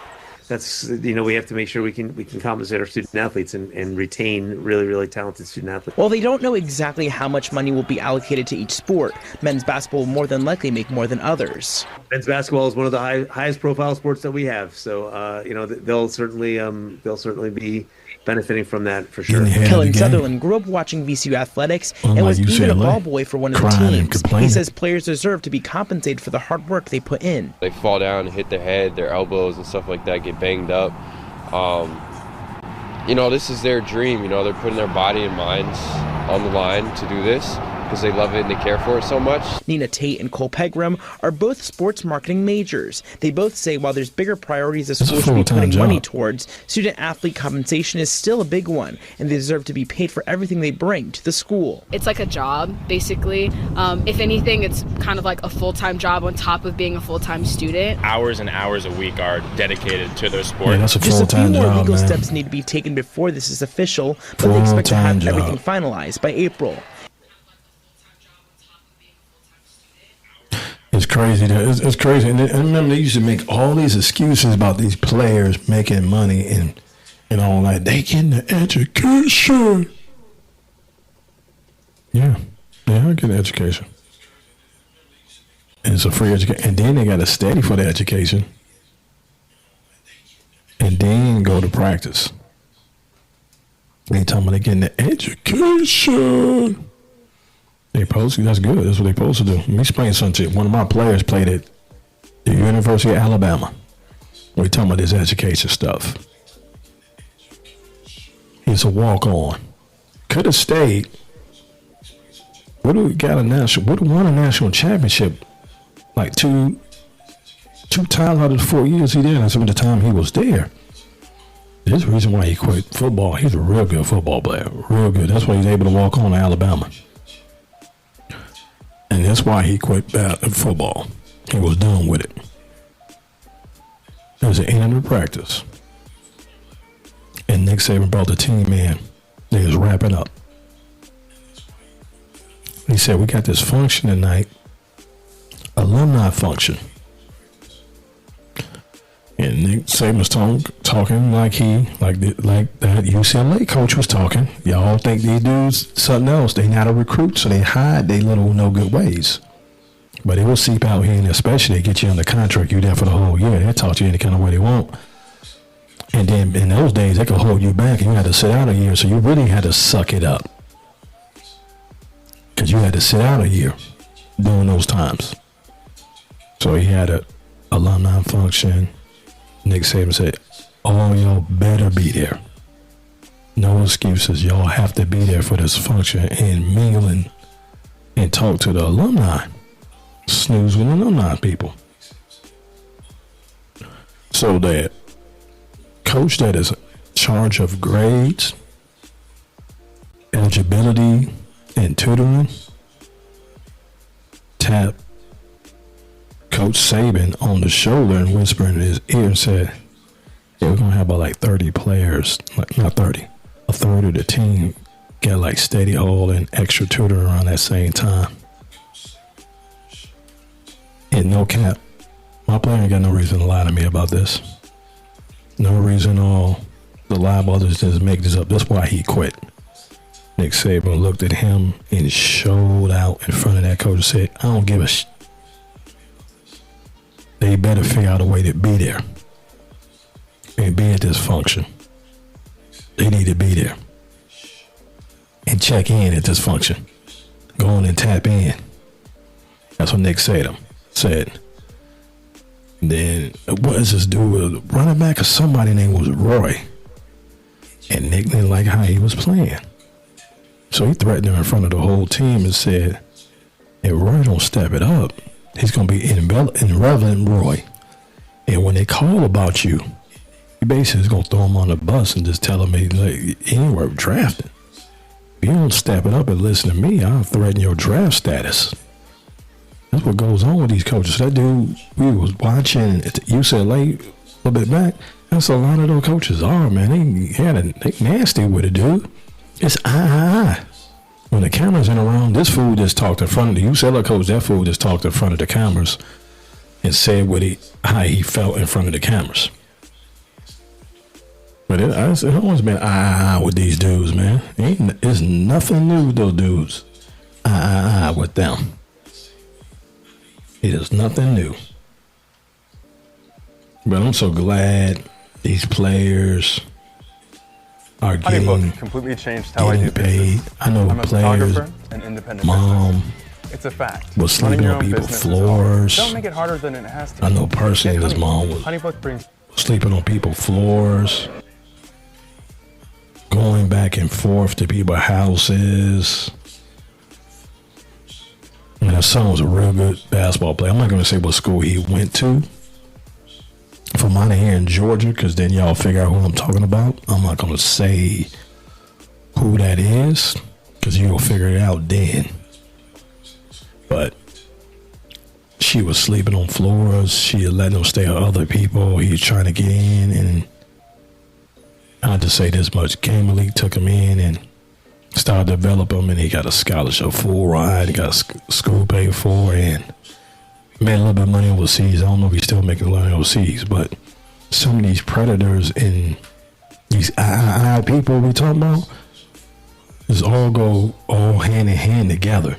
That's, we have to make sure we can compensate our student athletes and retain really, really talented student athletes. While they don't know exactly how much money will be allocated to each sport, men's basketball will more than likely make more than others. Men's basketball is one of the highest profile sports that we have, so they'll certainly be benefiting from that for sure. Kellen Sutherland grew up watching VCU athletics and was even a ball boy for one of the teams. He says players deserve to be compensated for the hard work they put in. They fall down, hit their head, their elbows and stuff like that, get banged up. This is their dream. They're putting their body and minds on the line to do this because they love it and they care for it so much. Nina Tate and Cole Pegram are both sports marketing majors. They both say while there's bigger priorities the school should be putting money towards, student athlete compensation is still a big one, and they deserve to be paid for everything they bring to the school. It's like a job, basically. If anything, it's kind of like a full-time job on top of being a full-time student. Hours and hours a week are dedicated to their sport. Yeah, that's a Just a few full-time more job, legal man. steps need to be taken before this is official, but they expect to have everything finalized by April. It's crazy. It's crazy. And remember, they used to make all these excuses about these players making money and all that. They getting the education. Yeah, I get an education. And it's a free education. And then they got to study for the education. And then go to practice. They talking about they getting the education. That's good. That's what they're supposed to do. Let me explain something to you. One of my players played at the University of Alabama. We're talking about this education stuff. He's a walk-on. Could have stayed. Would have won a national championship like two times out of the 4 years he did. And some of the time he was there. There's a reason why he quit football. He's a real good football player. Real good. That's why he's able to walk on to Alabama. And that's why he quit football. He was done with it. It was the end of the practice. And Nick Saban brought the team in. They was wrapping up. He said, we got this function tonight. Alumni function. And Nick Saban was talking like that UCLA coach was talking. Y'all think these dudes something else. They not a recruit, so they hide their little no good ways. But it will seep out here, and especially they get you on the contract. You there for the whole year. They'll talk to you any kind of way they want. And then in those days, they could hold you back, and you had to sit out a year. So you really had to suck it up. Because you had to sit out a year during those times. So he had a alumni function. Nick Saban said, all y'all better be there. No excuses. Y'all have to be there for this function and mingle and talk to the alumni. Snooze with alumni people. So that coach that is in charge of grades, eligibility, and tutoring tapped Coach Saban on the shoulder and whispered in his ear and said, yeah, we're going to have about like 30 players, like not 30, a third of the team get like steady hold and extra tutor around that same time. And no cap, my player ain't got no reason to lie to me about this. No reason all the lie about this just make this up. That's why he quit. Nick Saban looked at him and showed out in front of that coach and said, I don't give a They better figure out a way to be there and be at this function. They need to be there and check in at this function. Go on and tap in. That's what Nick said. Then what is this dude? Running back or somebody named was Roy. And Nick didn't like how he was playing. So he threatened him in front of the whole team and said, if Roy don't step it up, he's going to be irrelevant, Roy. And when they call about you, you basically is going to throw him on the bus and just tell him he ain't worth drafting. If you don't step it up and listen to me, I'll threaten your draft status. That's what goes on with these coaches. That dude we was watching at UCLA a little bit back, that's a lot of those coaches are, man. They nasty with it, dude. It's when the cameras ain't around, this fool just talked in front of the UCLA coach. That fool just talked in front of the cameras and said how he felt in front of the cameras. But it's always been with these dudes, man. It's nothing new with those dudes. With them. It is nothing new. But I'm so glad these players are getting completely changed how I do paid. I know I'm a players' photographer and independent mom business. It's a fact. was sleeping on people's floors. Don't make it harder than it has to. I know personally his mom was sleeping on people's floors, going back and forth to people's houses. And his son was a real good basketball player. I'm not going to say what school he went to. From mine here in Georgia, because then y'all figure out who I'm talking about. I'm not going to say who that is, because you'll figure it out then. But she was sleeping on floors. She had let him stay with other people. He was trying to get in, and I had to say this much. Game League took him in and started to develop him, and he got a scholarship, full ride. He got school paid for, and made a little bit of money overseas. I don't know if he's still making money overseas, but some of these predators and these people we talking about is all go hand in hand together.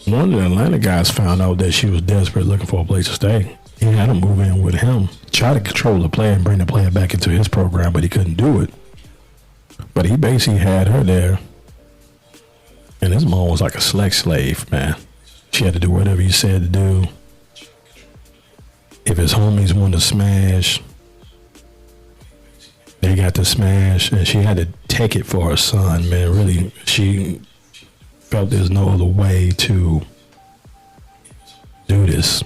One of the Atlanta guys found out that she was desperate looking for a place to stay. He had to move in with him, try to control the player and bring the player back into his program, but he couldn't do it. But he basically had her there, and his mom was like a sex slave, man. She had to do whatever he said to do. If his homies wanted to smash, they got to smash, and she had to take it for her son, man. Really, she felt there's no other way to do this.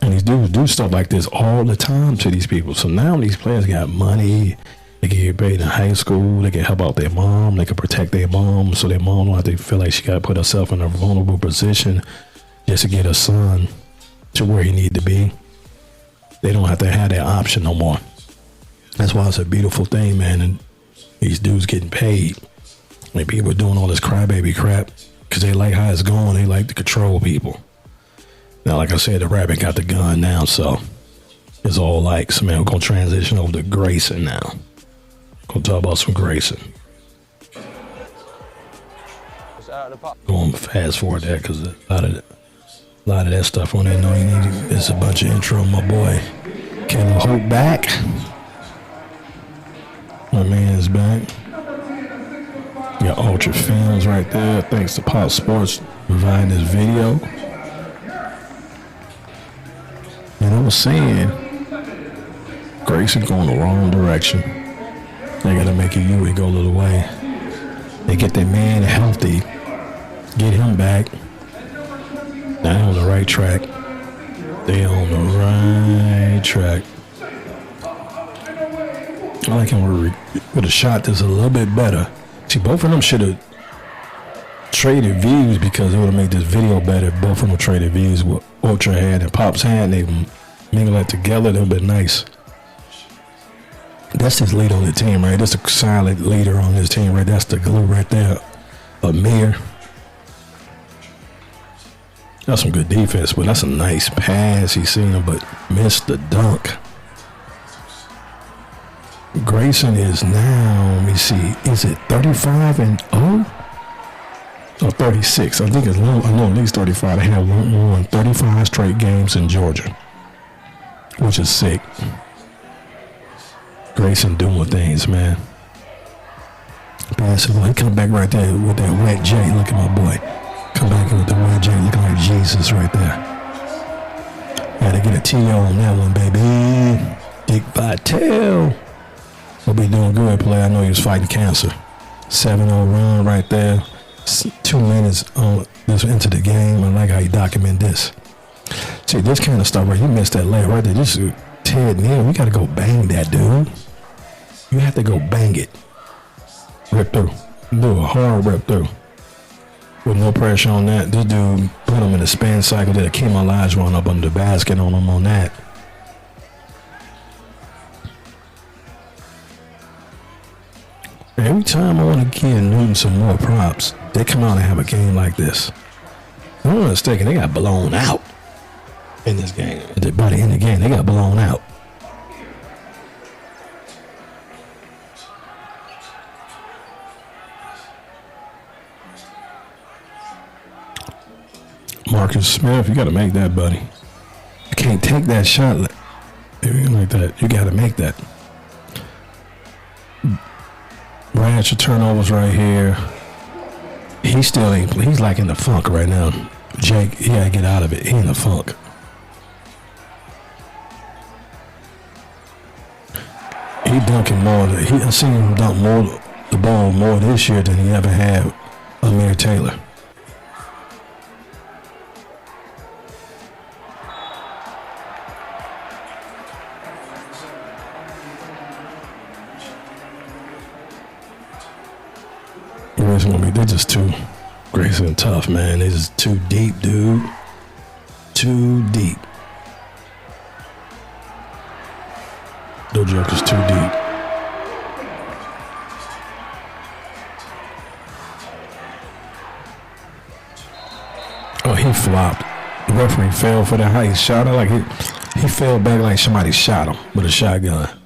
And these dudes do stuff like this all the time to these people. So now these players got money. They can get paid in high school. They can help out their mom. They can protect their mom, so their mom don't have to feel like she got to put herself in a vulnerable position just to get her son to where he need to be. They don't have to have that option no more. That's why it's a beautiful thing, man. And these dudes getting paid. And people are doing all this crybaby crap because they like how it's going. They like to control people. Now, like I said, the rabbit got the gun now, so it's all like, so man, we're going to transition over to Grayson now. Gonna talk about some Grayson. Going fast forward there because a lot of that stuff on there. No, you need there's a bunch of intro. My boy, Caleb Hope back. My man's back. You got Ultra Films right there. Thanks to Pop Sports providing this video. And I was saying, Grayson going the wrong direction. They gotta make it you go a little way. They get that man healthy, get him back. They're on the right track. They on the right track. I like him with a shot that's a little bit better. See, both of them should have traded views because it would have made this video better. Both of them traded views with Ultra had and Pop's hand. They mingle that together. That would be nice. That's his leader on the team, right? That's the silent leader on his team, right? That's the glue right there. Amir. That's some good defense, but that's a nice pass. He's seen him, but missed the dunk. Grayson is now, let me see, is it 35-0? Or 36? I think it's low. I know at least 35. They have won 35 straight games in Georgia, which is sick. Grayson doing things, man. Basketball. He come back right there with that wet J. Look at my boy. Come back in with the wet J, looking like Jesus right there. Had to get a TO on that one, baby. Dick Vitale. Hope he doing good, player. I know he was fighting cancer. 7-0 run right there. 2 minutes on this into the game. I like how you document this. See, this kind of stuff right, you missed that layup right there. This is Ted Neal. We got to go bang that, dude. You have to go bang it. Rip through. Do a hard rip through. with no pressure on that. This dude put him in a spin cycle. Did a Kima Lodge run up under the basket on him on that. Every time I want to give Newton some more props, they come out and have a game like this. If I'm not mistaken, they got blown out in this game. By the end of the game, they got blown out. Marcus Smith, you got to make that, buddy. You can't take that shot like that. You got to make that. Branch of turnovers right here. He still ain't. He's like in the funk right now. Jake, he got to get out of it. He in the funk. He dunking more. I've seen him dunk the ball more this year than he ever had Amir Taylor. They're just too Grayson and tough, man. They're just too deep, dude. Too deep. No joke, is too deep. Oh, he flopped. The referee fell for that. How he shot it? Like he fell back like somebody shot him with a shotgun.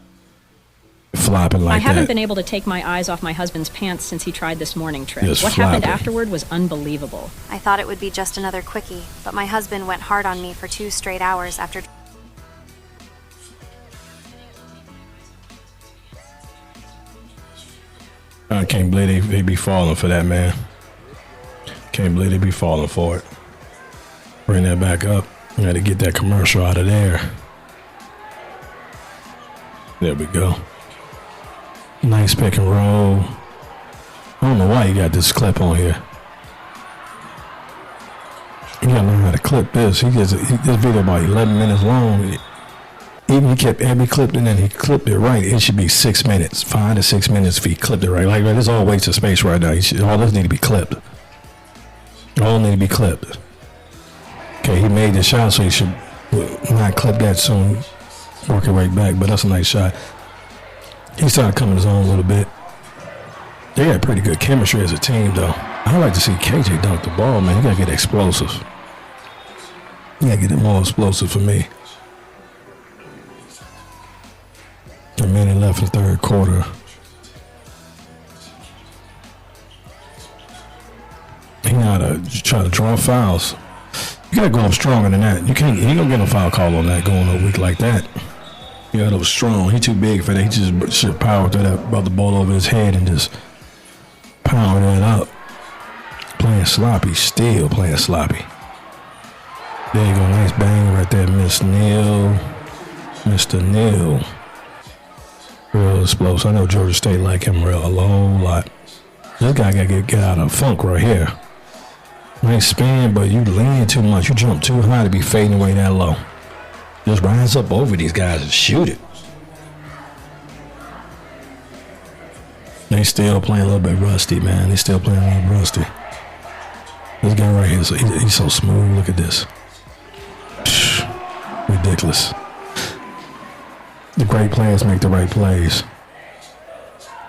Flopping like that. I haven't been able to take my eyes off my husband's pants since he tried this morning trick. Just what flopping. happened afterward was unbelievable. I thought it would be just another quickie, but my husband went hard on me for 2 straight hours after. I can't believe they be falling for that, man. Can't believe they be falling for it. Bring that back up. I got to get that commercial out of there. There we go. Nice pick and roll. I don't know why you got this clip on here. You gotta learn how to clip this. This video about 11 minutes long. Even he kept every clip and then he clipped it right. It should be 6 minutes, 5 to 6 minutes if he clipped it right. Like there's all waste of space right now. All this need to be clipped. All need to be clipped. Okay, he made the shot, so he should not clip that soon. Work it right back, but that's a nice shot. He started coming his own a little bit. They got pretty good chemistry as a team, though. I like to see KJ dunk the ball, man. You gotta get explosive. You gotta get it more explosive for me. A minute left in the third quarter. He gotta try to draw fouls. You gotta go up stronger than that. You can't get no foul call on that going a week like that. You gotta go strong. He too big for that. He just should power through that, brought the ball over his head and just power that up. Playing sloppy, still playing sloppy. There you go, nice bang right there, Miss Neal. Mr. Neal. Real explosive. I know Georgia State like him a whole lot. This guy gotta get out of funk right here. Nice spin, but you lean too much. You jump too high to be fading away that low. Just rise up over these guys and shoot it. They still playing a little bit rusty, man. They still playing a little rusty. This guy right here, he's so smooth. Look at this. Ridiculous. The great players make the right plays.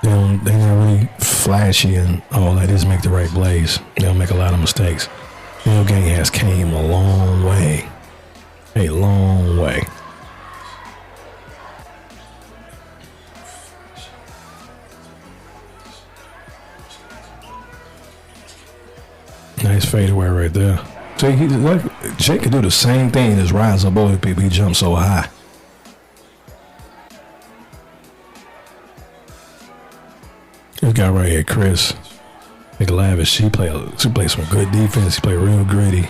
They're not really flashy and all that. They just make the right plays. They don't make a lot of mistakes. Bill Gang has came a long way. A long way. Nice fadeaway right there. So Jake can do the same thing as rise up over people. He jumps so high. This guy right here, Chris McLavish, she plays some good defense. He played real gritty.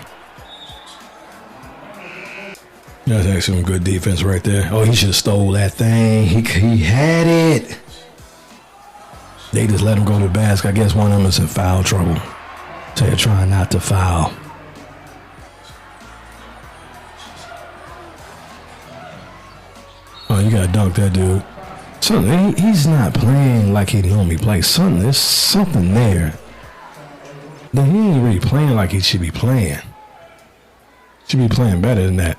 That's actually some good defense right there. Oh, he should have stole that thing. He had it. They just let him go to the basket. I guess one of them is in foul trouble. So they're trying not to foul. Oh, you gotta dunk that dude. He's not playing like he normally plays. There's something there then he ain't really playing like he should be playing. Should be playing better than that.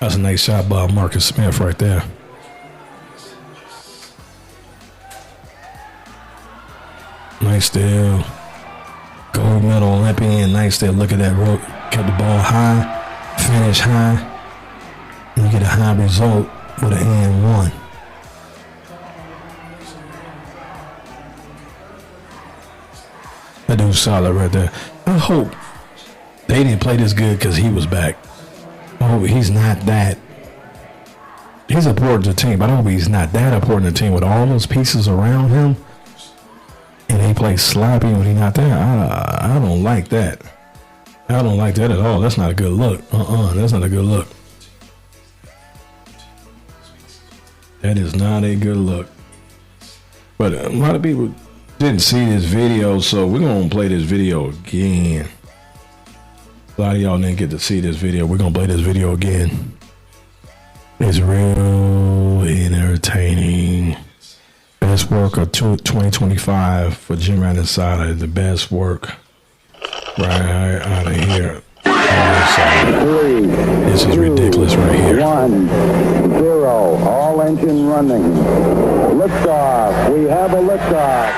That's a nice shot by Marcus Smith right there. Nice steal. Gold medal Olympian. Nice steal. Look at that rope. Kept the ball high. Finish high. And you get a high result with an and one. That dude's solid right there. I hope they didn't play this good because he was back. I hope he's not that. He's important to the team, but I hope he's not that important to the team with all those pieces around him. And he plays sloppy when he's not there. I don't like that. I don't like that at all. That's not a good look. That's not a good look. That is not a good look. But a lot of people didn't see this video, so we're going to play this video again. A lot of y'all didn't get to see this video. We're going to play this video again. It's real entertaining. Best work of 2025 for Gymratinsider. The best work right out of here. This is ridiculous right here. 1, 0, all engine running. Liftoff. We have a liftoff.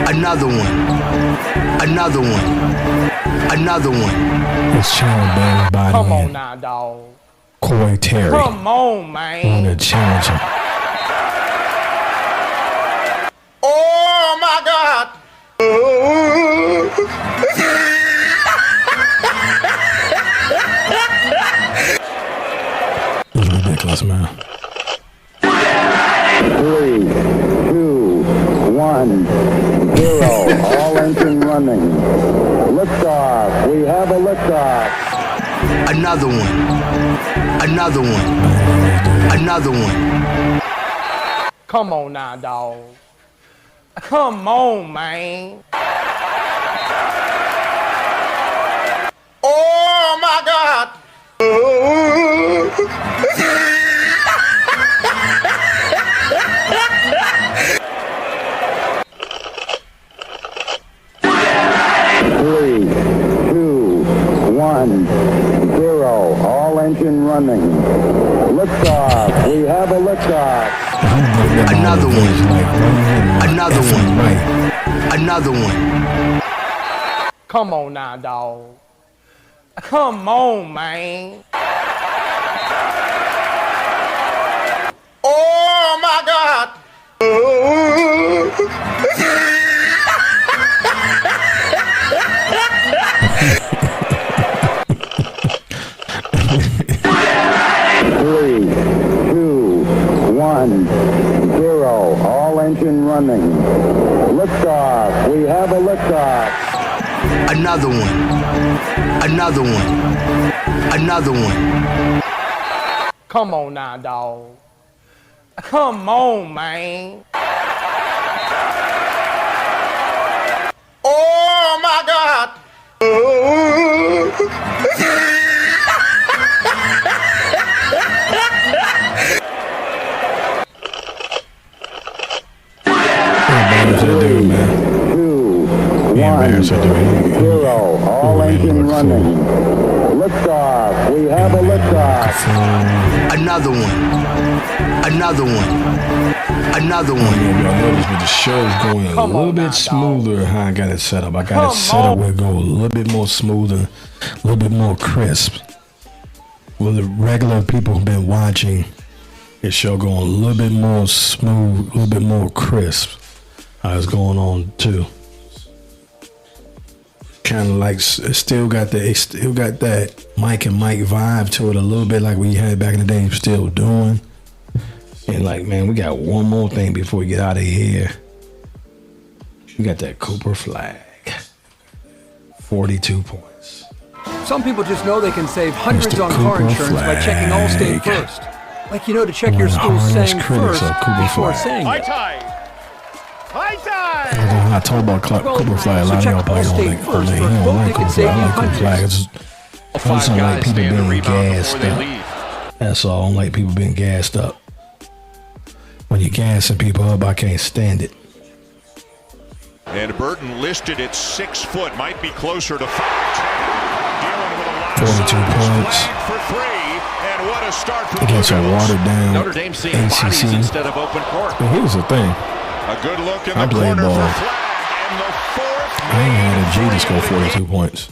Another one. Another one. Another one. It's challenge band body. Come on now, dog. Corey Terry. Come on, man. Want to challenge him. Oh my God. It's ridiculous, man. 3, 2, 1, 0, all engine running. Liftoff. We have a liftoff. Another one. Another one. Another one. Come on now, dog. Come on, man. Oh my God. 3, 2, 1, 0, all engine running. Liftoff. We have a liftoff. Another one. Another one. Another one. Come on now, dog. Come on, man. Oh my God. 3, 2, 1, 0, all engine running. Liftoff. We have a liftoff. Another one. Another one. Another one. Come on now, dog. Come on, man. Oh my God. Dude, man. 2, 1, 0, all engine running. Liftoff. We have a liftoff. Another one. Another one. Another one. I noticed with the show's going a little bit smoother how I got it set up. I got it set up where it go a little bit more smoother, a little bit more crisp. Well, the regular people who've been watching this show going a little bit more smooth, a little bit more crisp. How it's going on too. Kind of like it still got that Mike and Mike vibe to it a little bit, like we had back in the day. Still doing, and like, man, we got one more thing before we get out of here. We got that Cooper Flagg, 42 points. Some people just know they can save hundreds Mr. on car Cooper insurance by checking Flagg. Allstate first. Like, you know, to check One your of the school's hardest saying critics first of Cooper before Flagg. saying it. I told about Cooper Flagg. A lot of y'all probably don't like Cooper Flagg. He don't like Cooper Flagg. I like Cooper Flagg. I just don't like people being gassed up. That's all. I don't like people being gassed up. When you're gassing people up, I can't stand it. And Burton listed at 6 foot, might be closer to 5'10". Dealing with a lot of 42 points. for 3, and what a start for Against a watered down Notre Dame seeing bodies ACC. instead of open court. But here's the thing. A good look in I the play corner ball. for Flagg, and the 4th I ain't had a G to score 42 points.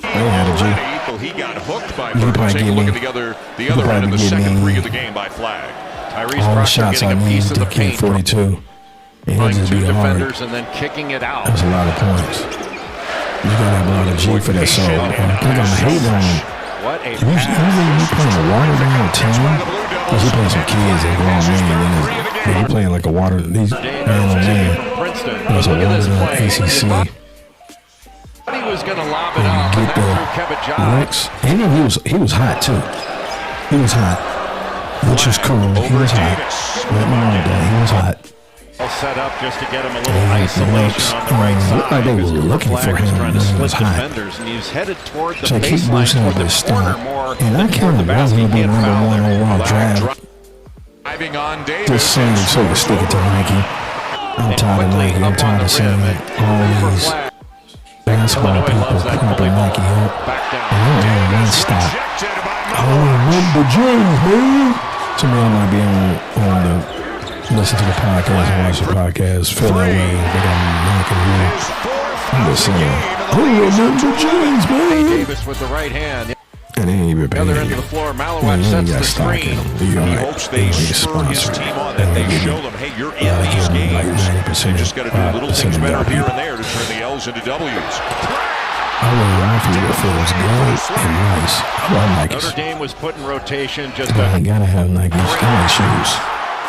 I ain't had a G. Well, he got hooked by You Burton. probably Take a give look me- at the other you end probably of the give second me three of the game by Flagg. Tyrese All the Proctor shots I getting a need piece of to the keep paint, 42. And he'll playing just 2 be hard. defenders and then kicking it out. That's a lot of points. You gotta have a lot of G for that song. I think I'm hating on him. What a Usually you playing a watered down team. Because you playing some kids and grown men. And you playing like a water, these man on man. There's a watered down ACC. He was going to lob it And up, you and get that threw Kevin John. Rex. And he was hot too. He was hot. Which is cool. He was hot. Let me know that. He was hot. All set up just to get him a little isolation on the right side. Looked like they were looking for Flagg is him. trying to He split was hot. defenders, and he's headed toward the So keep baseline, boosting toward up the his corner stuff. more. And I can't want him to be number one overall draft. Driving on Davis. Just saying so you stick it to Nike. I'm tired of Nike. I'm tired of seeing all these basketball people propping Nike up. And they don't even one stop. Oh, number James, man. To me, I might be on the listen to the podcast and watch the podcast. Feel that way. They got Nike here. I'm just saying. Oh, number James, man. Davis with the right hand. And they ain't even paying Other end of you. the floor, Man, Malawak you sets got the stock in screen. them. You He alright. hopes they spur his team on, that they show them, hey, you're in these games. They just got to do little things better here and there to turn the L's into W's. I really like it. It feels good and nice. I love Nikes. Notre Dame was put in rotation just But I a gotta have Nikes. I like shoes.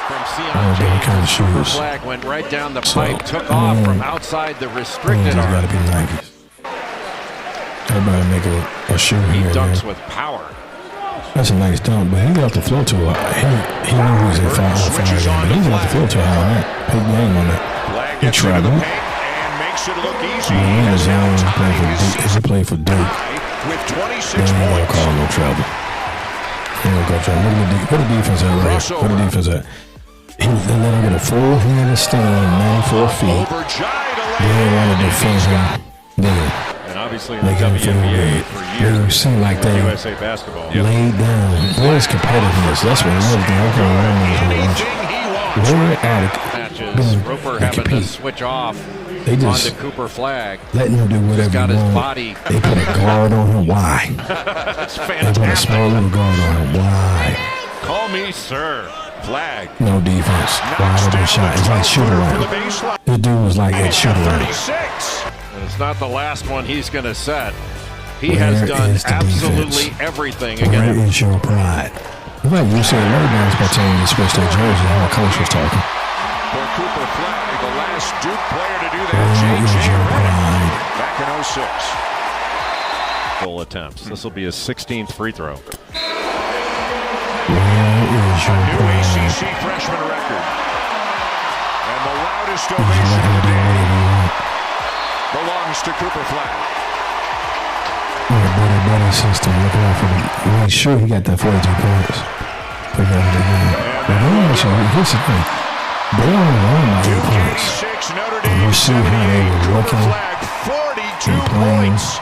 from I like different kind of Cooper shoes. Flagg went right down the So, pipe, took off from outside the restricted Just gotta arc. be Nikes. Everybody make a shoe He here. dunks Man. with power. That's a nice dunk, but he got off the floor too. He knew he was in fire game, but he got off the floor too high on that. Big game on that. Flagg He gets into the traveled. paint and makes it look easy. He in the zone. He played for He's Duke. He played for Duke. with 26 They ain't gonna points. call no trouble. He ain't gonna call trouble. Look at where the defense at right here. Where the defense at? They let him get a full handed stand, 94 feet. They ain't want to defend him. Then And obviously in they the got him feel WNBA good. for They years. seem like they USA basketball. laid down. Where's competitiveness? That's what another thing I'm going to learn is where at Matches. Roper having to switch off They just onto Cooper Flagg. letting him do whatever He's got he his want. body. They put a guard on him. Why? That's They put a fantastic. small little guard on him. Why? Call me sir. Flagg. No defense. Wide open shot. It's like shoot around. This dude was like that shoot around. 36. And it's not the last one he's going to set. He Where has done is the absolutely defense? everything Where against is your pride? It's like you said, another basketball team to switch their jersey. How the coach was talking. For Cooper Flagg, the last Duke player to do that. Where is your pride? Back in 06. goal attempts. This will be his 16th free throw. Where is your New pride? ACC freshman record. And the loudest He's letting him do ovation whatever he wants. belongs to Cooper Flagg. Yeah, better system. Looking out for him. Make sure he got that 42 points. Put him in the game. But they actually, here's the thing. They only won by 8 points. And you see how they were looking 42 and playing. points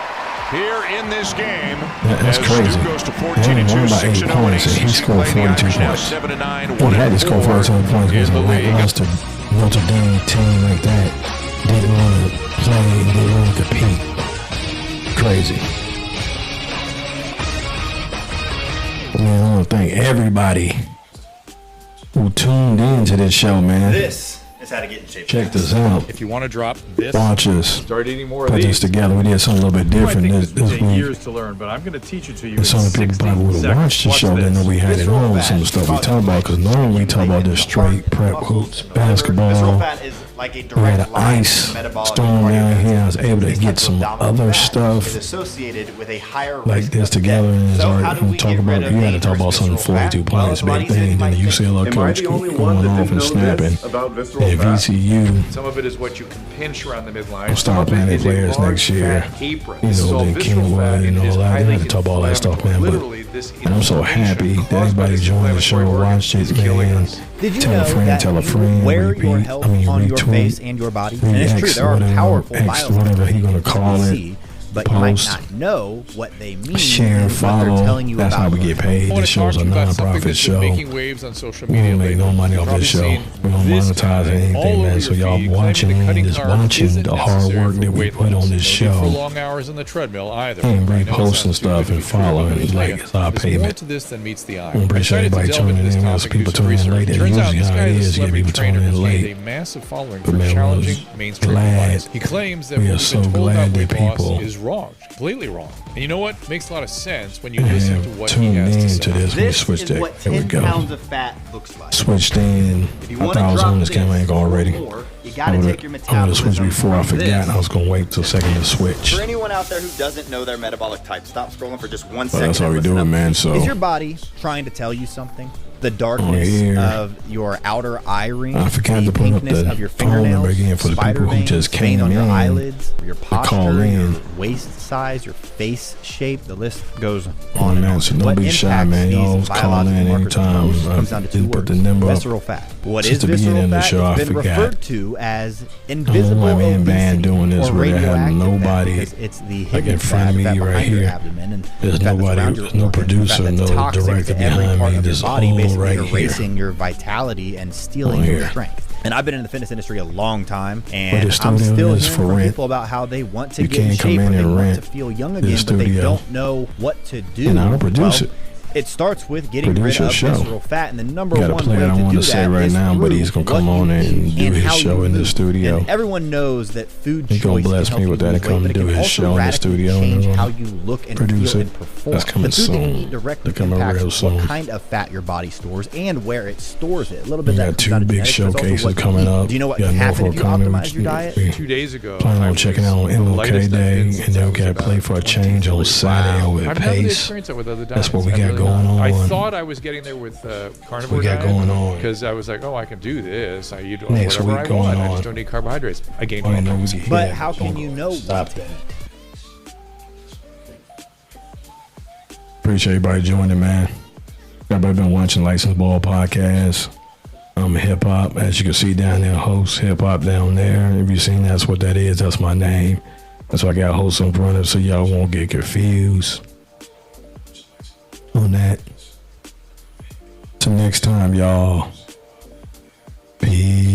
here in this game. That's as crazy. Duke goes to They only 14-2, won by 8 6-0 points, and he ACC scored play. The 42 Irish now points. 7-9, He had to score 42 points because a lackluster Notre Dame team like that didn't want to play and didn't want to compete. Crazy. Man, I want to thank everybody who tuned in to this show, man. This is how to get in shape. Check this out. If you want to drop this, Watch us. start eating more of Put this these. together. We did something a little bit different this take week. years to learn, but I'm going to teach it to you. And some of the people probably would have watched the show didn't know we had it on, some of the stuff we talk about, because normally we talk about just straight prep hoops, basketball. like a We had an ice storm down here. I was able to get some other stuff associated with a higher like this together. And it's already, I'm talking about, you had to talk about some 42 points, big thing. Then the UCLA coach going off and snapping. And VCU Some of it is what you can pinch around the midline. will start playing their players next year. You know, then Kenwood and all that. We had to talk about all that stuff, man. But and I'm so happy that everybody joined the show, watched it, man. Did you tell know a friend, that tell a you friend, wear repeat, your health on your face and your body? And it's true, there are powerful whatever he gonna call it. But you might not know what they mean share, and what they're follow. telling you That's about how we get paid. This show's a non-profit show. Making waves on social We media don't make no money off this show. We don't monetize anything, man. So y'all watching the hard work that we put on this For show. long hours on the treadmill either. And reposting stuff and following. Like, it's our There's more payment. to this than meets the eye. I appreciate everybody tuning in. There's people tuning in late. That's usually how it is. You get people tuning in late. A massive following But for man, challenging mainstream glad. advice. He claims that We what are we've so been told glad about weight that loss people is wrong, completely wrong. And you know what? Makes a lot of sense when you listen to what he tuned has to in say. to this. We switched it. There we go. pounds of fat looks like. Switched in. I thought I was on this camera angle already. You gotta take your I would have switched metabolism before I from forgot. this. I was going to wait till second to switch. For anyone out there who doesn't know their metabolic type, stop scrolling for just 1 But second. that's how we and do listen it, up. man. So Is your body trying to tell you something? The darkness here. of your outer eye ring, I forgot the to put up pinkness the of your phone number fingernails, again for the spider people who veins, just vein came on your in eyelids, your to posture, call in. your waist size, your face shape. The list goes Oh, on and man, on. so don't What be shy, impacts man. these Y'all always call in biological markers anytime. most comes down to two Put words: the number up. visceral fat. What Since is the beginning visceral of the fat? show, I It's been forgot. referred to as I don't invisible know why me and Van obesity doing this or where they have radioactive fat, nobody because it's the like hidden in front of me fat right behind your here. abdomen and There's the fat that's nobody, around your there's no organs, the producer, fat that's no toxic director to every behind part me. of your This body, all basically right here. erasing your vitality and stealing On your here. strength. And I've been in the fitness industry a long time, But and this I'm studio still is hearing for from rent. people about how they want to You get in can't come shape or in they and want rent to feel young the again, but they studio. don't know what to do. And I'll produce Well, it. It starts with getting Produce rid your of show. visceral fat, and the number Got a one player way I to want do to say that right is now, but through he's gonna what come you on and eat do and his how show you in the move. studio. And everyone knows that food He gonna choice bless can me help with you that lose and come weight, but it do can his also show in the radically studio and change we're how gonna you look and produce feel it. and perform. That's coming The food that you soon. eat directly They're coming impacts real what soon. kind of fat your body stores and where it stores it. A little We bit of that got comes two down to big genetics, but it's also showcases what you coming eat. up. Do you know what Got can happen if you Norfolk coming. optimize your diet? 2 days ago, Planning I on was checking out on the MLK lightest I've Day, been and since then I we was got about play for a change on Saturday over I've at never Pace. experienced that with other diets. That's what we I got really going haven't. on. I thought I was getting there with carnivore We got going on. because I was like, oh, I can do this. I eat Next whatever week I going want. I on. just don't eat carbohydrates. I gained Oh, weight. no, we get But hit. how can you know Stop what that. Appreciate everybody joining, man. Everybody been watching License Ball Podcast. I'm hip hop, as you can see down there, host hip hop down there. If you've seen that's what that is, that's my name. That's why I got host in front of, so y'all won't get confused on that. Till next time, y'all. Peace.